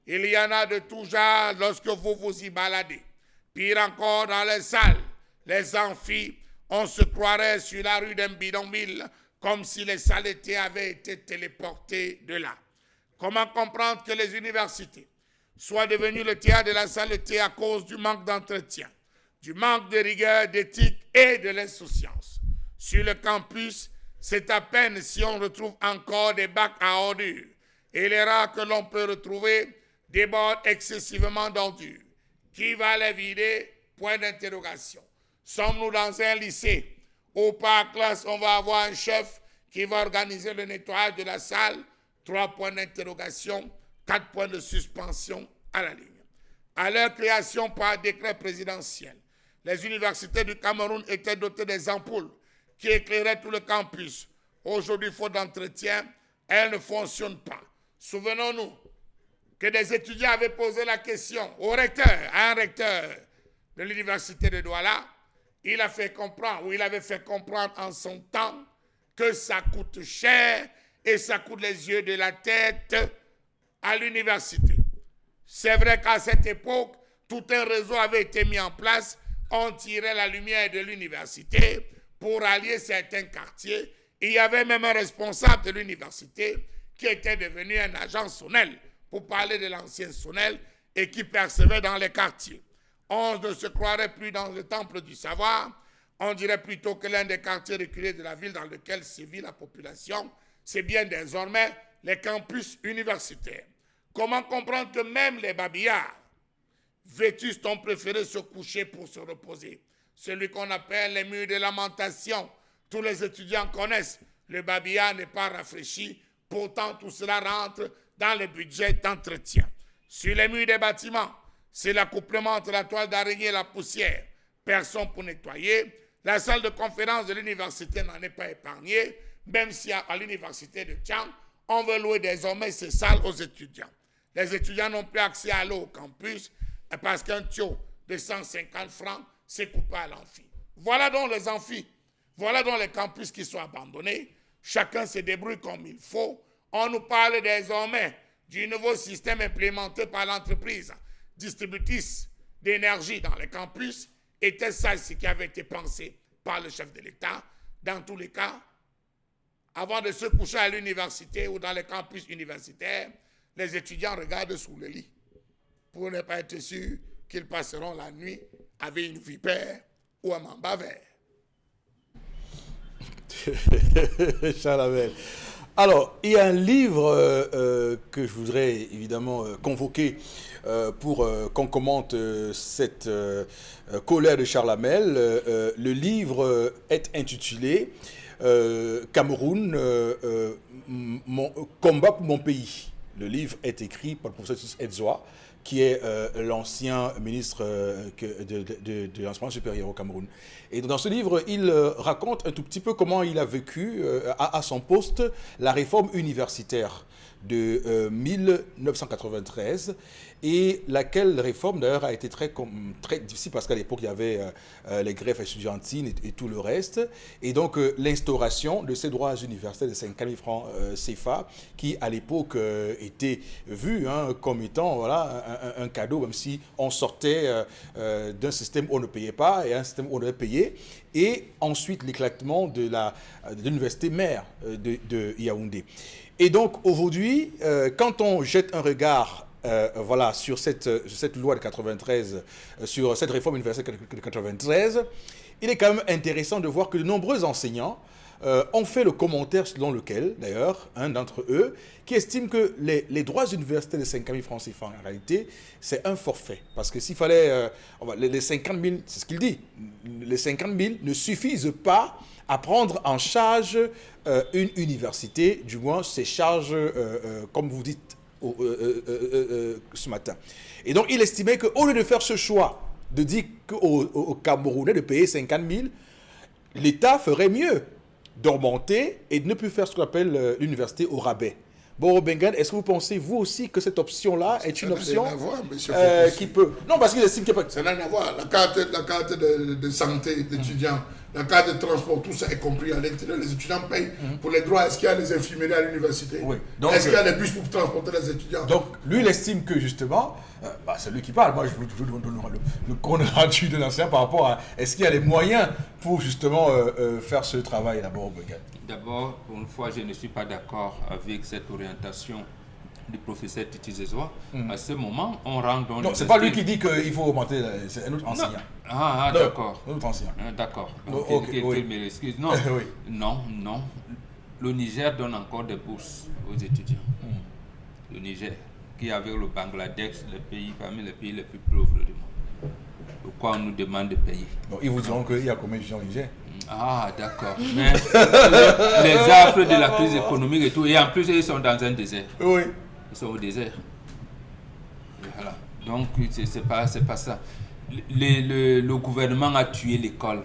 Il y en a de tout genre lorsque vous vous y baladez. Pire encore, dans les salles, les amphis, on se croirait sur la rue d'un bidonville comme si les saletés avaient été téléportés de là. Comment comprendre que les universités soient devenues le théâtre de la saleté à cause du manque d'entretien, du manque de rigueur, d'éthique et de l'insouciance? Sur le campus, c'est à peine si on retrouve encore des bacs à ordures. Et les rares que l'on peut retrouver débordent excessivement d'ordures. Qui va les vider? Point d'interrogation. Sommes-nous dans un lycée où par classe on va avoir un chef qui va organiser le nettoyage de la salle? 3 points d'interrogation, 4 points de suspension à la ligne. À leur création par décret présidentiel, les universités du Cameroun étaient dotées des ampoules qui éclairaient tout le campus. Aujourd'hui, faute d'entretien, elles ne fonctionnent pas. Souvenons-nous que des étudiants avaient posé la question au recteur, à un recteur de l'université de Douala. Il avait fait comprendre en son temps que ça coûte cher et ça coûte les yeux de la tête à l'université. C'est vrai qu'à cette époque, tout un réseau avait été mis en place. On tirait la lumière de l'université pour allier certains quartiers. Il y avait même un responsable de l'université qui était devenu un agent SONEL, pour parler de l'ancien SONEL, et qui percevait dans les quartiers. On ne se croirait plus dans le temple du savoir. On dirait plutôt que l'un des quartiers reculés de la ville dans lequel sévit la population, c'est bien désormais les campus universitaires. Comment comprendre que même les babillards vétustes ont préféré se coucher pour se reposer? Celui qu'on appelle les murs de lamentation. Tous les étudiants connaissent. Le babillard n'est pas rafraîchi. Pourtant, tout cela rentre dans le budget d'entretien. Sur les murs des bâtiments, c'est l'accouplement entre la toile d'araignée et la poussière. Personne pour nettoyer. La salle de conférence de l'université n'en est pas épargnée, même si à l'université de Tian, on veut louer désormais ces salles aux étudiants. Les étudiants n'ont plus accès à l'eau au campus parce qu'un tuyau de 150 francs s'est coupé à l'amphi. Voilà donc les amphis. Voilà donc les campus qui sont abandonnés. Chacun se débrouille comme il faut. On nous parle désormais du nouveau système implémenté par l'entreprise distributrice d'énergie dans les campus. Était ça ce qui avait été pensé par le chef de l'État? Dans tous les cas, avant de se coucher à l'université ou dans les campus universitaires, les étudiants regardent sous le lit pour ne pas être sûrs qu'ils passeront la nuit avec une vipère ou un mamba vert. Charles. Alors, il y a un livre que je voudrais évidemment convoquer pour qu'on commente cette colère de Charles Hamel. Le livre est intitulé Cameroun, combat pour mon pays. Le livre est écrit par le professeur Edzoa, qui est l'ancien ministre de l'enseignement supérieur au Cameroun. Et dans ce livre, il raconte un tout petit peu comment il a vécu à son poste la réforme universitaire de 1993, et laquelle réforme d'ailleurs a été très difficile parce qu'à l'époque il y avait les grèves estudiantines et tout le reste, et donc l'instauration de ces droits universitaires de 50 000 francs CFA qui à l'époque était vu comme étant voilà, un cadeau, même si on sortait d'un système où on ne payait pas et un système où on devait payer, et ensuite l'éclatement de l'université mère de Yaoundé. Et donc aujourd'hui, quand on jette un regard voilà, sur cette loi de 93, sur cette réforme universitaire de 93, il est quand même intéressant de voir que de nombreux enseignants ont fait le commentaire selon lequel, d'ailleurs, un d'entre eux, qui estime que les droits universitaires de 50 000 francs CFA, en réalité, c'est un forfait. Parce que s'il fallait, les 50 000, c'est ce qu'il dit, les 50 000 ne suffisent pas à prendre en charge une université, du moins ses charges, comme vous dites ce matin. Et donc, il estimait qu'au lieu de faire ce choix, de dire aux Camerounais de payer 50 000, l'État ferait mieux d'augmenter et de ne plus faire ce qu'on appelle l'université au rabais. Bon, Bengan, est-ce que vous pensez, vous aussi, que cette option-là est une option qui peut... Non, parce qu'il estime qu'il n'y a pas... Ça n'a rien à voir. La carte de santé d'étudiants, la carte de transport, tout ça est compris à l'intérieur. Les étudiants payent pour les droits. Est-ce qu'il y a des infirmiers à l'université? Oui. Est-ce qu'il y a des bus pour transporter les étudiants? Donc, lui, il estime que, justement, c'est lui qui parle. Moi, je vous donne le compte rendu de l'ancien par rapport à... Est-ce qu'il y a les moyens pour, justement, faire ce travail d'abord, Bengan? D'abord, pour une fois, je ne suis pas d'accord avec cette orientation du professeur Titi Zezwa. À ce moment, on rentre dans... Non, c'est pas lui qui dit qu'il faut augmenter, c'est un autre enseignant. Ah, d'accord. Un autre enseignant. D'accord. Okay, oui. M'excuse. Non, oui. non. Le Niger donne encore des bourses aux étudiants. Le Niger, qui est avec le Bangladesh, parmi les pays les plus pauvres du monde. Pourquoi on nous demande de payer? Bon, ils vous diront qu'il y a combien de gens au Niger? Ah, d'accord. Mais les affres de la crise économique et tout, et en plus, ils sont dans un désert. Oui. Ils sont au désert. Voilà. Donc, c'est pas ça. Le gouvernement a tué l'école.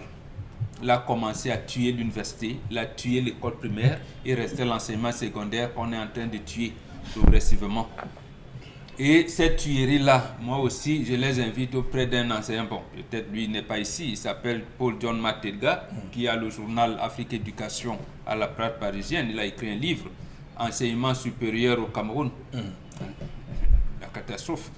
Il a commencé à tuer l'université, il a tué l'école primaire, et restait l'enseignement secondaire qu'on est en train de tuer progressivement. Et cette tuerie-là, moi aussi, je les invite auprès d'un enseignant. Bon, peut-être lui n'est pas ici, il s'appelle Paul John Matedga, qui a le journal Afrique Éducation à la Presse parisienne. Il a écrit un livre, Enseignement supérieur au Cameroun. La catastrophe,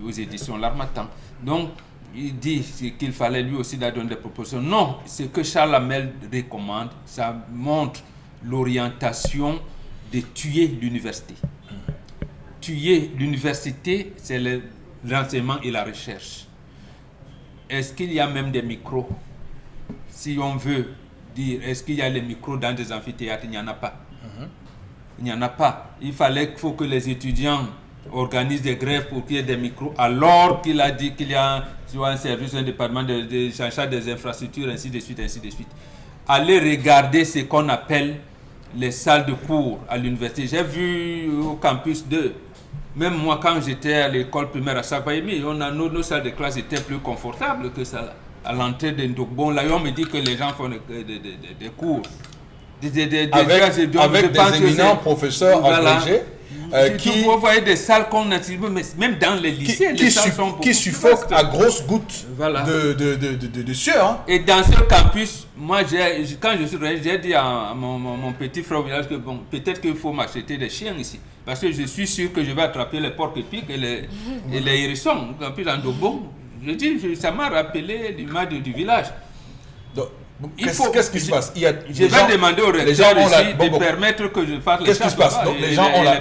aux éditions L'Harmattan. Donc, il dit qu'il fallait lui aussi donner des propositions. Non, ce que Charles Hamel recommande, ça montre l'orientation de tuer l'université. Tuer l'université, c'est l'enseignement et la recherche. Est-ce qu'il y a même des micros? Si on veut dire, est-ce qu'il y a les micros dans des amphithéâtres? Il n'y en a pas. Il n'y en a pas. Il faut que les étudiants organisent des grèves pour qu'il y ait des micros, alors qu'il a dit qu'il y a un service, un département de charge des infrastructures, ainsi de suite, ainsi de suite. Allez regarder ce qu'on appelle les salles de cours à l'université. J'ai vu au campus 2, même moi quand j'étais à l'école primaire à Sakbaïmi, nos salles de classe étaient plus confortables que ça. À l'entrée de Ndokbon, là, on me dit que les gens font des cours. Avec des éminents professeurs agrégés vous voyez des salles qu'on a, même dans les lycées, qui suffoquent à grosses gouttes de sueur. Hein. Et dans ce campus, moi, quand je suis revenu, j'ai dit à mon petit frère au village que bon, peut-être qu'il faut m'acheter des chiens ici. Parce que je suis sûr que je vais attraper les porcs-épics et les hérissons. Au campus d'Andobon, je dis, ça m'a rappelé l'image du village. Donc, qu'est-ce qui se passe? Je vais demander au recteur ici de permettre que je fasse les choses. Qu'est-ce qui se passe?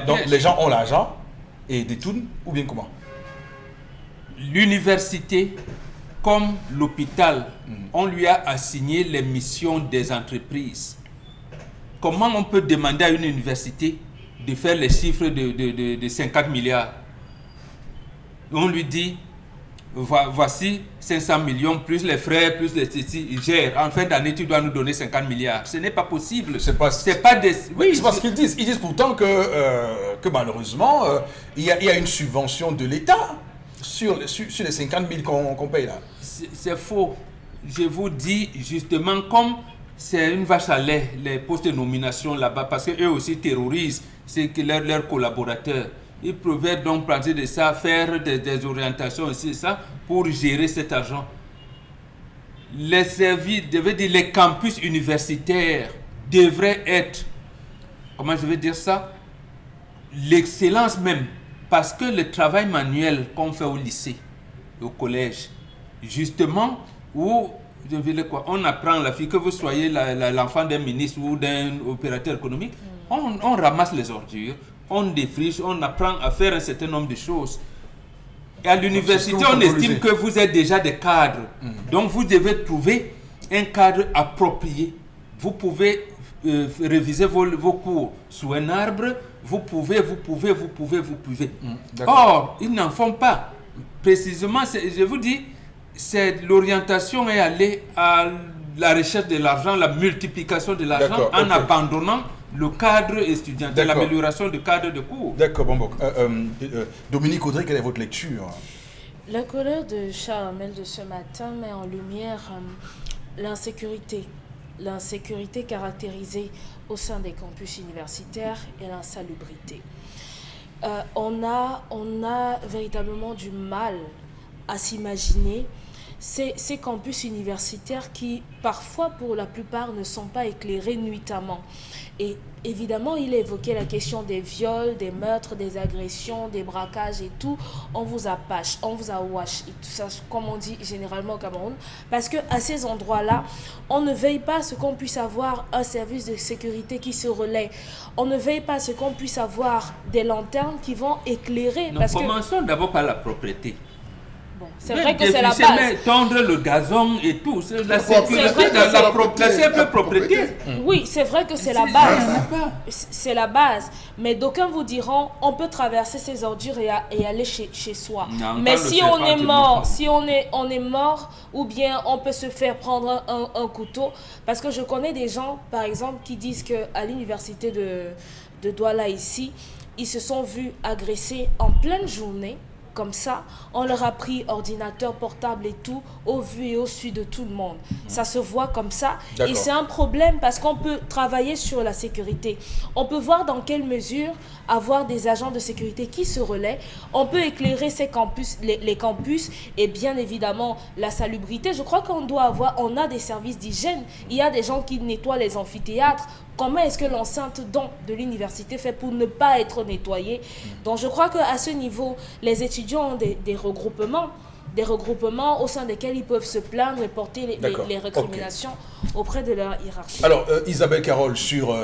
Donc les gens ont l'argent et détournent, ou bien comment? L'université, comme l'hôpital, on lui a assigné les missions des entreprises. Comment on peut demander à une université de faire les chiffres de 50 milliards? On lui dit, voici 500 millions, plus les frais, plus les ils gèrent. En fin d'année, tu dois nous donner 50 milliards. Ce n'est pas possible. C'est pas des... Oui, c'est parce qu'ils disent. Ils disent pourtant que malheureusement, il y a une subvention de l'État sur les 50 000 qu'on paye là. C'est faux. Je vous dis justement, comme c'est une vache à lait, les postes de nomination là-bas, parce qu'eux aussi terrorisent leurs collaborateurs. Ils pouvaient donc partir de ça, faire des orientations ici et ça, pour gérer cet argent. Les services, les campus universitaires devraient être, comment je vais dire ça, l'excellence même. Parce que le travail manuel qu'on fait au lycée, au collège, justement, où on apprend la fille, que vous soyez l'enfant d'un ministre ou d'un opérateur économique, on ramasse les ordures, on défriche, on apprend à faire un certain nombre de choses. Et à l'université, on estime que vous êtes déjà des cadres. Donc vous devez trouver un cadre approprié. Vous pouvez réviser vos cours sous un arbre, vous pouvez. Or, ils n'en font pas. Précisément, je vous dis, l'orientation est aller à la recherche de l'argent, la multiplication de l'argent en abandonnant le cadre étudiantin, l'amélioration du cadre de cours. D'accord, bon. Dominique Audrey, quelle est votre lecture? La colère de Charles Hamel de ce matin met en lumière l'insécurité caractérisée au sein des campus universitaires et l'insalubrité. On a véritablement du mal à s'imaginer ces campus universitaires qui, parfois, pour la plupart, ne sont pas éclairés nuitamment. Et évidemment, il a évoqué la question des viols, des meurtres, des agressions, des braquages et tout. On vous apache, on vous awash, et tout ça, comme on dit généralement au Cameroun. Parce qu'à ces endroits-là, on ne veille pas à ce qu'on puisse avoir un service de sécurité qui se relaie. On ne veille pas à ce qu'on puisse avoir des lanternes qui vont éclairer. Commençons d'abord par la propreté. C'est vrai que c'est la base. Tondre le gazon et tout, c'est la sécurité, la simple propreté. Oui, c'est vrai que c'est la base. C'est la base. Mais d'aucuns vous diront, on peut traverser ces ordures et aller chez soi. Non, mais si on est mort, on est mort, ou bien on peut se faire prendre un couteau. Parce que je connais des gens, par exemple, qui disent qu'à l'université de Douala ici, ils se sont vus agresser en pleine journée. Comme ça, on leur a pris ordinateur portable et tout, au vu et au su de tout le monde. Ça se voit comme ça. Et c'est un problème parce qu'on peut travailler sur la sécurité. On peut voir dans quelle mesure avoir des agents de sécurité qui se relaient. On peut éclairer ces campus, les campus et bien évidemment la salubrité. Je crois qu'on a des services d'hygiène. Il y a des gens qui nettoient les amphithéâtres. Comment est-ce que l'enceinte de l'université fait pour ne pas être nettoyée? Donc je crois qu'à ce niveau, les étudiants ont des regroupements au sein desquels ils peuvent se plaindre et porter les récriminations auprès de leur hiérarchie. Alors Isabelle Carole, sur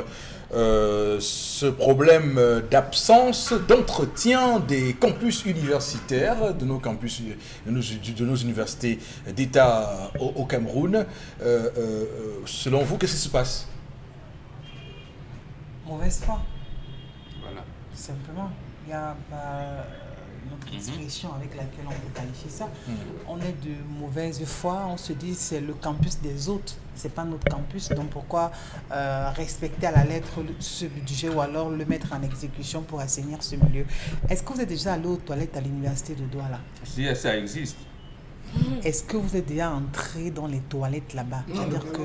ce problème d'absence d'entretien des campus universitaires, de nos campus, de nos universités d'État au Cameroun, selon vous, qu'est-ce qui se passe? Mauvaise foi. Voilà. Simplement. Il y a notre expression avec laquelle on peut qualifier ça. On est de mauvaise foi. On se dit c'est le campus des autres. C'est pas notre campus. Donc pourquoi respecter à la lettre ce budget ou alors le mettre en exécution pour assainir ce milieu? Est-ce que vous êtes déjà allé aux toilettes à l'université de Douala? Si ça existe. Est-ce que vous êtes déjà entré dans les toilettes là-bas? C'est-à-dire que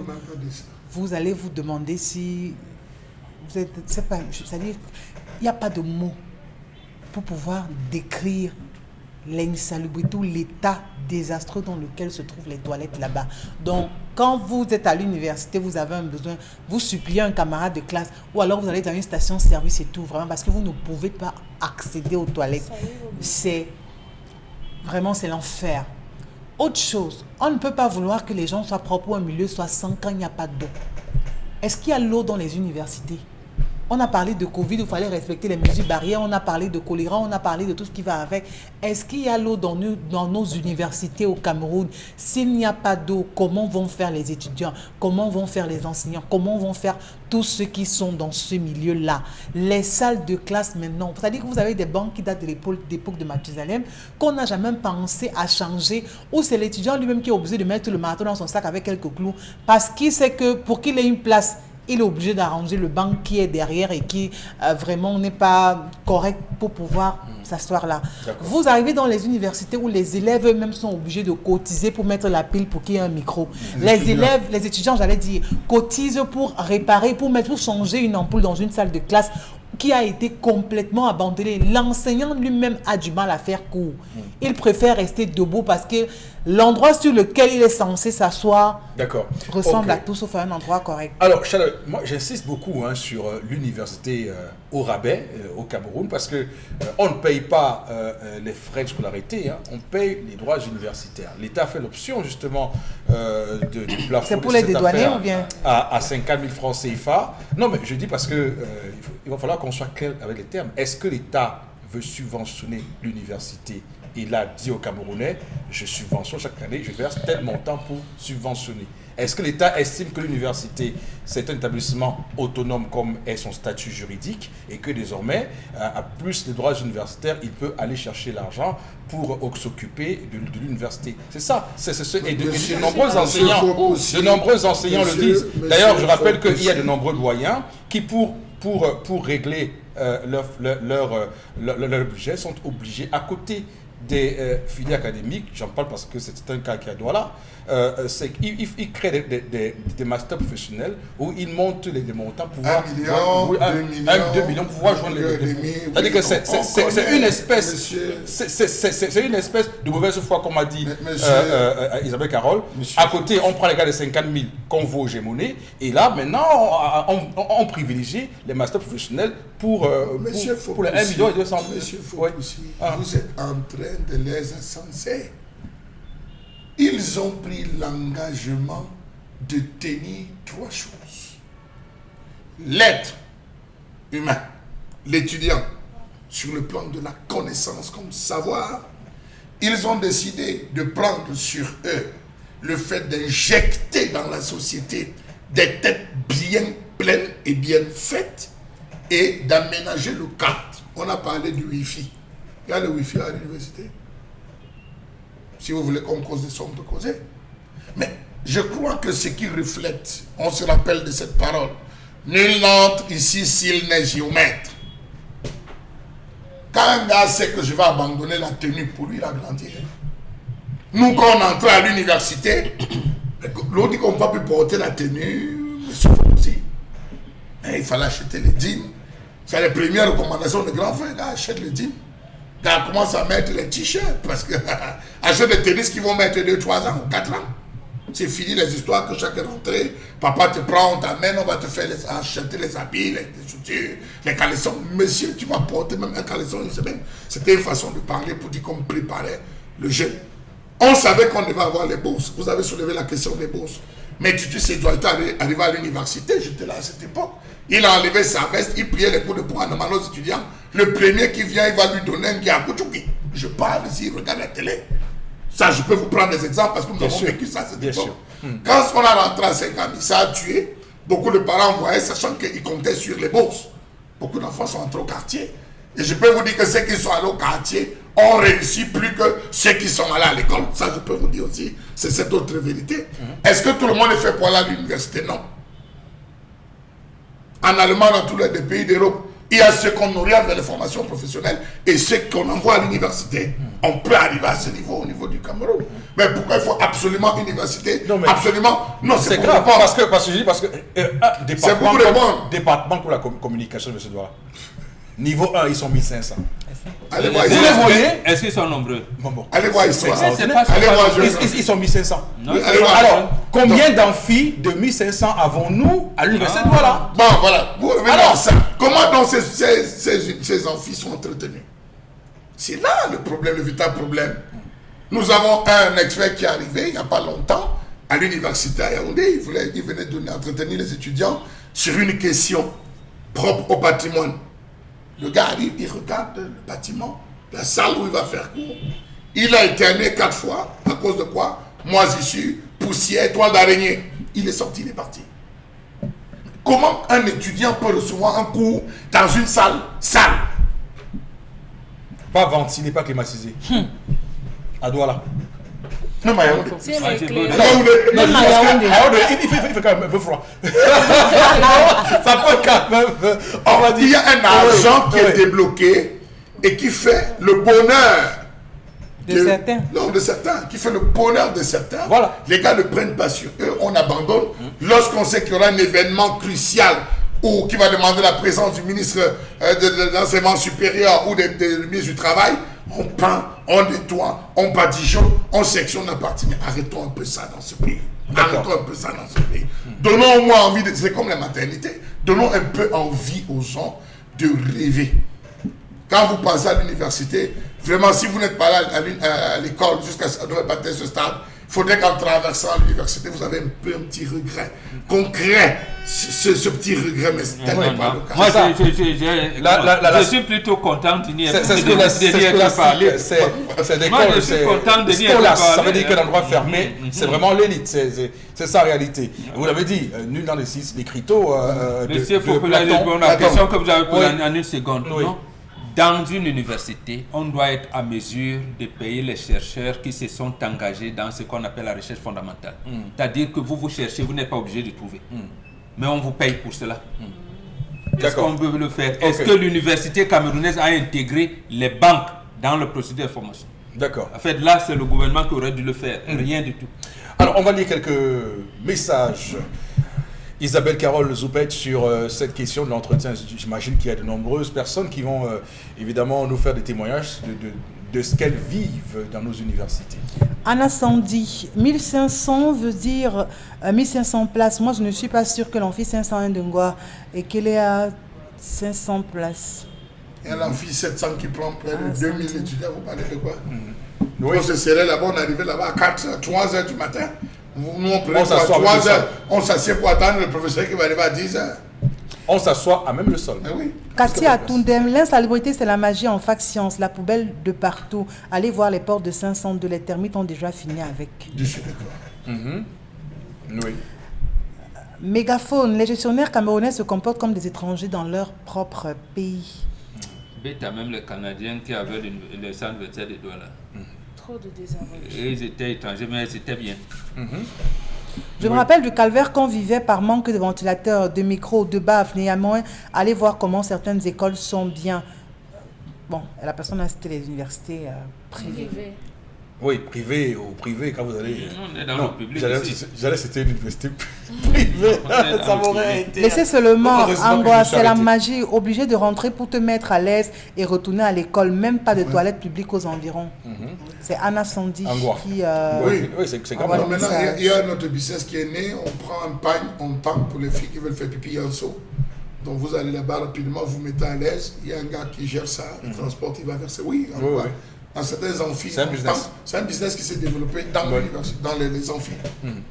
vous allez vous demander si... C'est-à-dire, il n'y a pas de mots pour pouvoir décrire l'insalubrité ou l'état désastreux dans lequel se trouvent les toilettes là-bas. Donc, quand vous êtes à l'université, vous avez un besoin, vous suppliez un camarade de classe ou alors vous allez dans une station-service et tout, vraiment, parce que vous ne pouvez pas accéder aux toilettes. C'est l'enfer. Autre chose, on ne peut pas vouloir que les gens soient propres ou un milieu soit sain quand il n'y a pas d'eau. Est-ce qu'il y a l'eau dans les universités? On a parlé de Covid, il fallait respecter les mesures barrières. On a parlé de choléra, on a parlé de tout ce qui va avec. Est-ce qu'il y a l'eau dans nos universités au Cameroun? S'il n'y a pas d'eau, comment vont faire les étudiants? Comment vont faire les enseignants? Comment vont faire tous ceux qui sont dans ce milieu-là? Les salles de classe maintenant, c'est-à-dire que vous avez des bancs qui datent de l'époque de Mathusalem, qu'on n'a jamais pensé à changer, ou c'est l'étudiant lui-même qui est obligé de mettre le marteau dans son sac avec quelques clous, parce qu'il sait que pour qu'il ait une place, il est obligé d'arranger le banc qui est derrière et qui vraiment n'est pas correct pour pouvoir s'asseoir là. Vous arrivez dans les universités où les élèves eux-mêmes sont obligés de cotiser pour mettre la pile pour qu'il y ait un micro. Les étudiants, j'allais dire, cotisent pour réparer, pour changer une ampoule dans une salle de classe qui a été complètement abandonnée. L'enseignant lui-même a du mal à faire cours. Il préfère rester debout parce que l'endroit sur lequel il est censé s'asseoir ressemble à tout sauf à un endroit correct. Alors, Charles, moi j'insiste beaucoup sur l'université au rabais au Cameroun parce que on ne paye pas les frais de scolarité, on paye les droits universitaires. L'État a fait l'option justement du plafond. C'est pour les dédouaner ou bien à 50 000 francs CFA. Non, mais je dis parce que il va falloir qu'on soit clair avec les termes. Est-ce que l'État veut subventionner l'université? Il a dit aux Camerounais, je subventionne chaque année, je verse tel montant pour subventionner. Est-ce que l'État estime que l'université, c'est un établissement autonome comme est son statut juridique et que désormais, à plus de droits universitaires, il peut aller chercher l'argent pour s'occuper de l'université? C'est ça. Et de nombreux enseignants le disent. D'ailleurs, je rappelle qu'il y a de nombreux doyens qui, pour régler leur budget, sont obligés, à côté des filières académiques, j'en parle parce que c'est un cas qui a droit là, c'est qu'ils créent des masters professionnels où ils montent les montants pour pouvoir 2 millions pour pouvoir joindre les c'est-à-dire que c'est une espèce de mauvaise foi, comme a dit Isabelle Carole. À côté, on prend les gars de 50 000 qu'on vaut hégémonie et là maintenant on privilégie les masters professionnels pour les 1 million et 200 000. Monsieur Foucaussi, vous êtes en train de les incenser. Ils ont pris l'engagement de tenir 3 choses. L'être humain, l'étudiant, sur le plan de la connaissance comme savoir, ils ont décidé de prendre sur eux le fait d'injecter dans la société des têtes bien pleines et bien faites et d'aménager le cadre. On a parlé du Wi-Fi. Il y a le Wi-Fi à l'université. Si vous voulez qu'on cause des sommes, on peut causer. Mais je crois que ce qui reflète, on se rappelle de cette parole, nul n'entre ici s'il n'est géomètre. Quand un gars sait que je vais abandonner la tenue pour lui, il a grandi. Nous, quand on entrait à l'université, l'autre dit qu'on ne peut pas plus porter la tenue, monsieur aussi. Mais il fallait acheter les dîmes. C'est les premières recommandations de grands frères, achète les dîmes. Quand on commence à mettre les t-shirts, parce que achète des tennis qui vont mettre 2, 3 ans ou 4 ans. C'est fini les histoires que chaque rentrée, papa te prend, on t'amène, on va te faire acheter les habits, les chaussures, les caleçons. Monsieur, tu m'as porté même un caleçon une semaine. C'était une façon de parler pour dire qu'on préparait le jeune. On savait qu'on devait avoir les bourses. Vous avez soulevé la question des bourses. Mais tu sais, doit arriver à l'université, j'étais là à cette époque. Il a enlevé sa veste, il priait les cours de poing à nos étudiants. Le premier qui vient, il va lui donner un Giakuchuki. Je parle ici, il regarde la télé. Ça, je peux vous prendre des exemples parce que nous avons vécu ça à cette époque. Quand on a rentré à 5 ans, ça a tué. Beaucoup de parents voyaient, sachant qu'ils comptaient sur les bourses. Beaucoup d'enfants sont entrés au quartier. Et je peux vous dire que ceux qui sont allés au quartier ont réussi plus que ceux qui sont allés à l'école. Ça, je peux vous dire aussi. C'est cette autre vérité. Est-ce que tout le monde est fait pour aller à l'université? Non. En Allemagne, dans tous les pays d'Europe, il y a ceux qu'on oriente vers les formations professionnelles et ceux qu'on envoie à l'université. On peut arriver à ce niveau au niveau du Cameroun. Mais pourquoi il faut absolument université? Non, absolument. Non, c'est grave. Parce que département pour la communication, monsieur Douara. Niveau 1, ils sont 1500. Allez voir, est-ce qu'ils sont nombreux? Bon. Allez voir, ils sont ils sont 1500. Alors, combien d'amphis de 1500 avons-nous à l'université de Douala? Bon, voilà. Alors, comment donc ces amphis sont entretenus? C'est là le problème, le véritable problème. Nous avons un expert qui est arrivé il n'y a pas longtemps à l'université à Yaoundé. Il venait entretenir les étudiants sur une question. propre au patrimoine. Le gars arrive, il regarde le bâtiment, la salle où il va faire cours. Il a éternué 4 fois. À cause de quoi? Moisissure, poussière, toile d'araignée. Il est sorti, il est parti. Comment un étudiant peut recevoir un cours dans une salle sale? Pas ventilé, pas climatisé. À Douala. Même à Yaoundé. C'est Ouais, c'est éclairé. beau. Même à Yaoundé. Il fait quand même un peu froid. Ça peut quand même. On va dire. Il y a un argent qui est débloqué et qui fait le bonheur De certains. Non, de certains, qui fait le bonheur de certains. Voilà. Les gars ne prennent pas sur eux, on abandonne. Lorsqu'on sait qu'il y aura un événement crucial ou qui va demander la présence du ministre de l'enseignement supérieur ou du ministre du Travail, on peint, on nettoie, on badigeonne, on sectionne la partie. Mais arrêtons un peu ça dans ce pays. Arrêtons un peu ça dans ce pays. Donnons au moins envie, c'est comme la maternité, donnons un peu envie aux gens de rêver. Quand vous passez à l'université, vraiment, si vous n'êtes pas là à l'école jusqu'à ce stade, il faudrait qu'en traversant l'université, vous avez un petit regret. Qu'on crée ce petit regret, mais c'est tellement pas le cas. Moi, je suis plutôt content de n'y être C'est ce que la parler. C'est des Moi, je suis content de n'y être Scolas, parler. ça veut dire que l'endroit fermé, c'est vraiment l'élite. C'est ça en réalité. Vous l'avez dit, nul dans les 6, les cryptos. Monsieur, il faut que Platon. la question que vous avez posée Oui. en une seconde. Oui. Non? Dans une université, on doit être à mesure de payer les chercheurs qui se sont engagés dans ce qu'on appelle la recherche fondamentale. C'est-à-dire que vous cherchez, vous n'êtes pas obligé de trouver. Mais on vous paye pour cela. Est-ce qu'on peut le faire? Est-ce que l'université camerounaise a intégré les banques dans le procédé de formation? D'accord. En fait, là, c'est le gouvernement qui aurait dû le faire. Rien du tout. Alors, on va lire quelques messages. Isabelle Carole Zoupet sur cette question de l'entretien. J'imagine qu'il y a de nombreuses personnes qui vont évidemment nous faire des témoignages de ce qu'elles vivent dans nos universités. Anna Sandy, 1500 veut dire 1500 places. Moi, je ne suis pas sûre que l'amphi 501 de Ngoa et qu'elle est à 500 places. Il y a l'amphi 700 qui prend près de 2000 étudiants. Vous parlez de quoi? Oui. On se serrait là-bas, on arrivait là-bas à 3 heures du matin. Nous, on prenait On s'assoit à avec 3 le heures. On s'assied pour attendre le professeur qui va arriver à 10 heures. On s'assoit à même le sol. Mais oui. Cathy Atundem, l'insalubrité, c'est la magie en fac science, la poubelle de partout. Allez voir les portes de 502, les termites ont déjà fini avec. Je suis d'accord. Oui. Mégaphone, les gestionnaires camerounais se comportent comme des étrangers dans leur propre pays. Bête à même les Canadiens qui avaient le centre de Douala. Trop de désavantages. Et ils étaient étrangers, mais c'était bien. Je me rappelle du calvaire qu'on vivait par manque de ventilateurs, de micros, de baffes. Néanmoins, allez voir comment certaines écoles sont bien. Bon, la personne a cité les universités privées. Privé. Oui, privé ou privé, quand vous allez. On est dans le public ici. J'allais citer une université privée. Ça m'aurait été. Laissez seulement, Heureusement que Angoisse, je me suis c'est la arrêté. magie. Obligé de rentrer pour te mettre à l'aise et retourner à l'école. Même pas de toilettes publiques aux environs. C'est Anna Sandy Angoisse. qui... Oui, c'est quand Ah, même. voilà. Maintenant, il y a notre business qui est né. On prend un pagne, on tente pour les filles qui veulent faire pipi en saut. Donc vous allez là-bas rapidement, vous mettez à l'aise. Il y a un gars qui gère ça, il transporte, il va verser. Oui, Oui, oui. dans certains amphis. C'est un business. C'est un business qui s'est développé dans l'université, dans les amphis.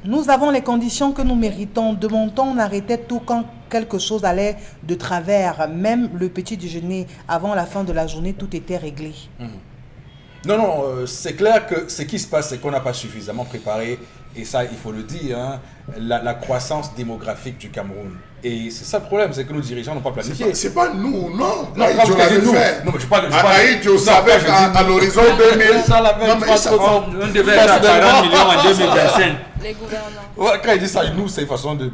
Nous avons les conditions que nous méritons. De mon temps, on arrêtait tout quand quelque chose allait de travers. Même le petit déjeuner, avant la fin de la journée, tout était réglé. Non, c'est clair que ce qui se passe, c'est qu'on n'a pas suffisamment préparé, et ça, il faut le dire, hein, la croissance démographique du Cameroun. Et c'est ça le problème, c'est que nos dirigeants n'ont pas planifié. C'est pas nous, non. Non, Aïe, quand je vous dites l'avais nous, fait. non, mais je parle de... Aïe, je savais qu'à l'horizon 2000. Ça l'avait Non, mais pas ça trop- va. On devait être à 40 millions en 2025. Les gouvernants. Ouais, quand il dit ça, nous, c'est une façon de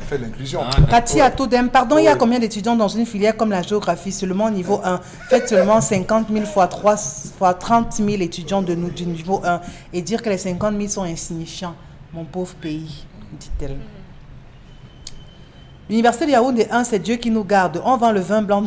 faire l'inclusion. Cathy Atodem, pardon, il y a combien d'étudiants dans une filière comme la géographie? Seulement niveau 1. Faites seulement 50 000 fois 3 fois 30 000 étudiants du niveau 1 et dire que les 50 000 sont insignifiants. Mon pauvre pays, dit-elle. L'université de Yaoundé 1, c'est Dieu qui nous garde. On vend le vin blanc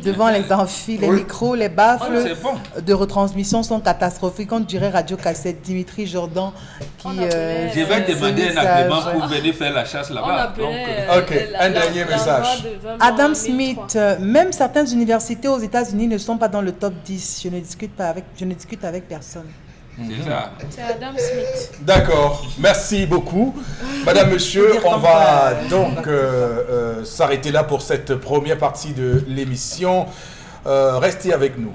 devant les amphis, les micros, les baffles c'est bon. de retransmission sont catastrophiques. On dirait Radio Cassette, Dimitri Jordan qui... On appelait, Je vais ce demander un message. agrément pour venir faire la chasse On là-bas. appelait ok, un dernier message. Adam Smith, même certaines universités aux États-Unis ne sont pas dans le top 10. Je ne discute avec personne. C'est ça. C'est Adam Smith. D'accord, merci beaucoup. Madame, monsieur, on va donc s'arrêter là pour cette première partie de l'émission. Restez avec nous.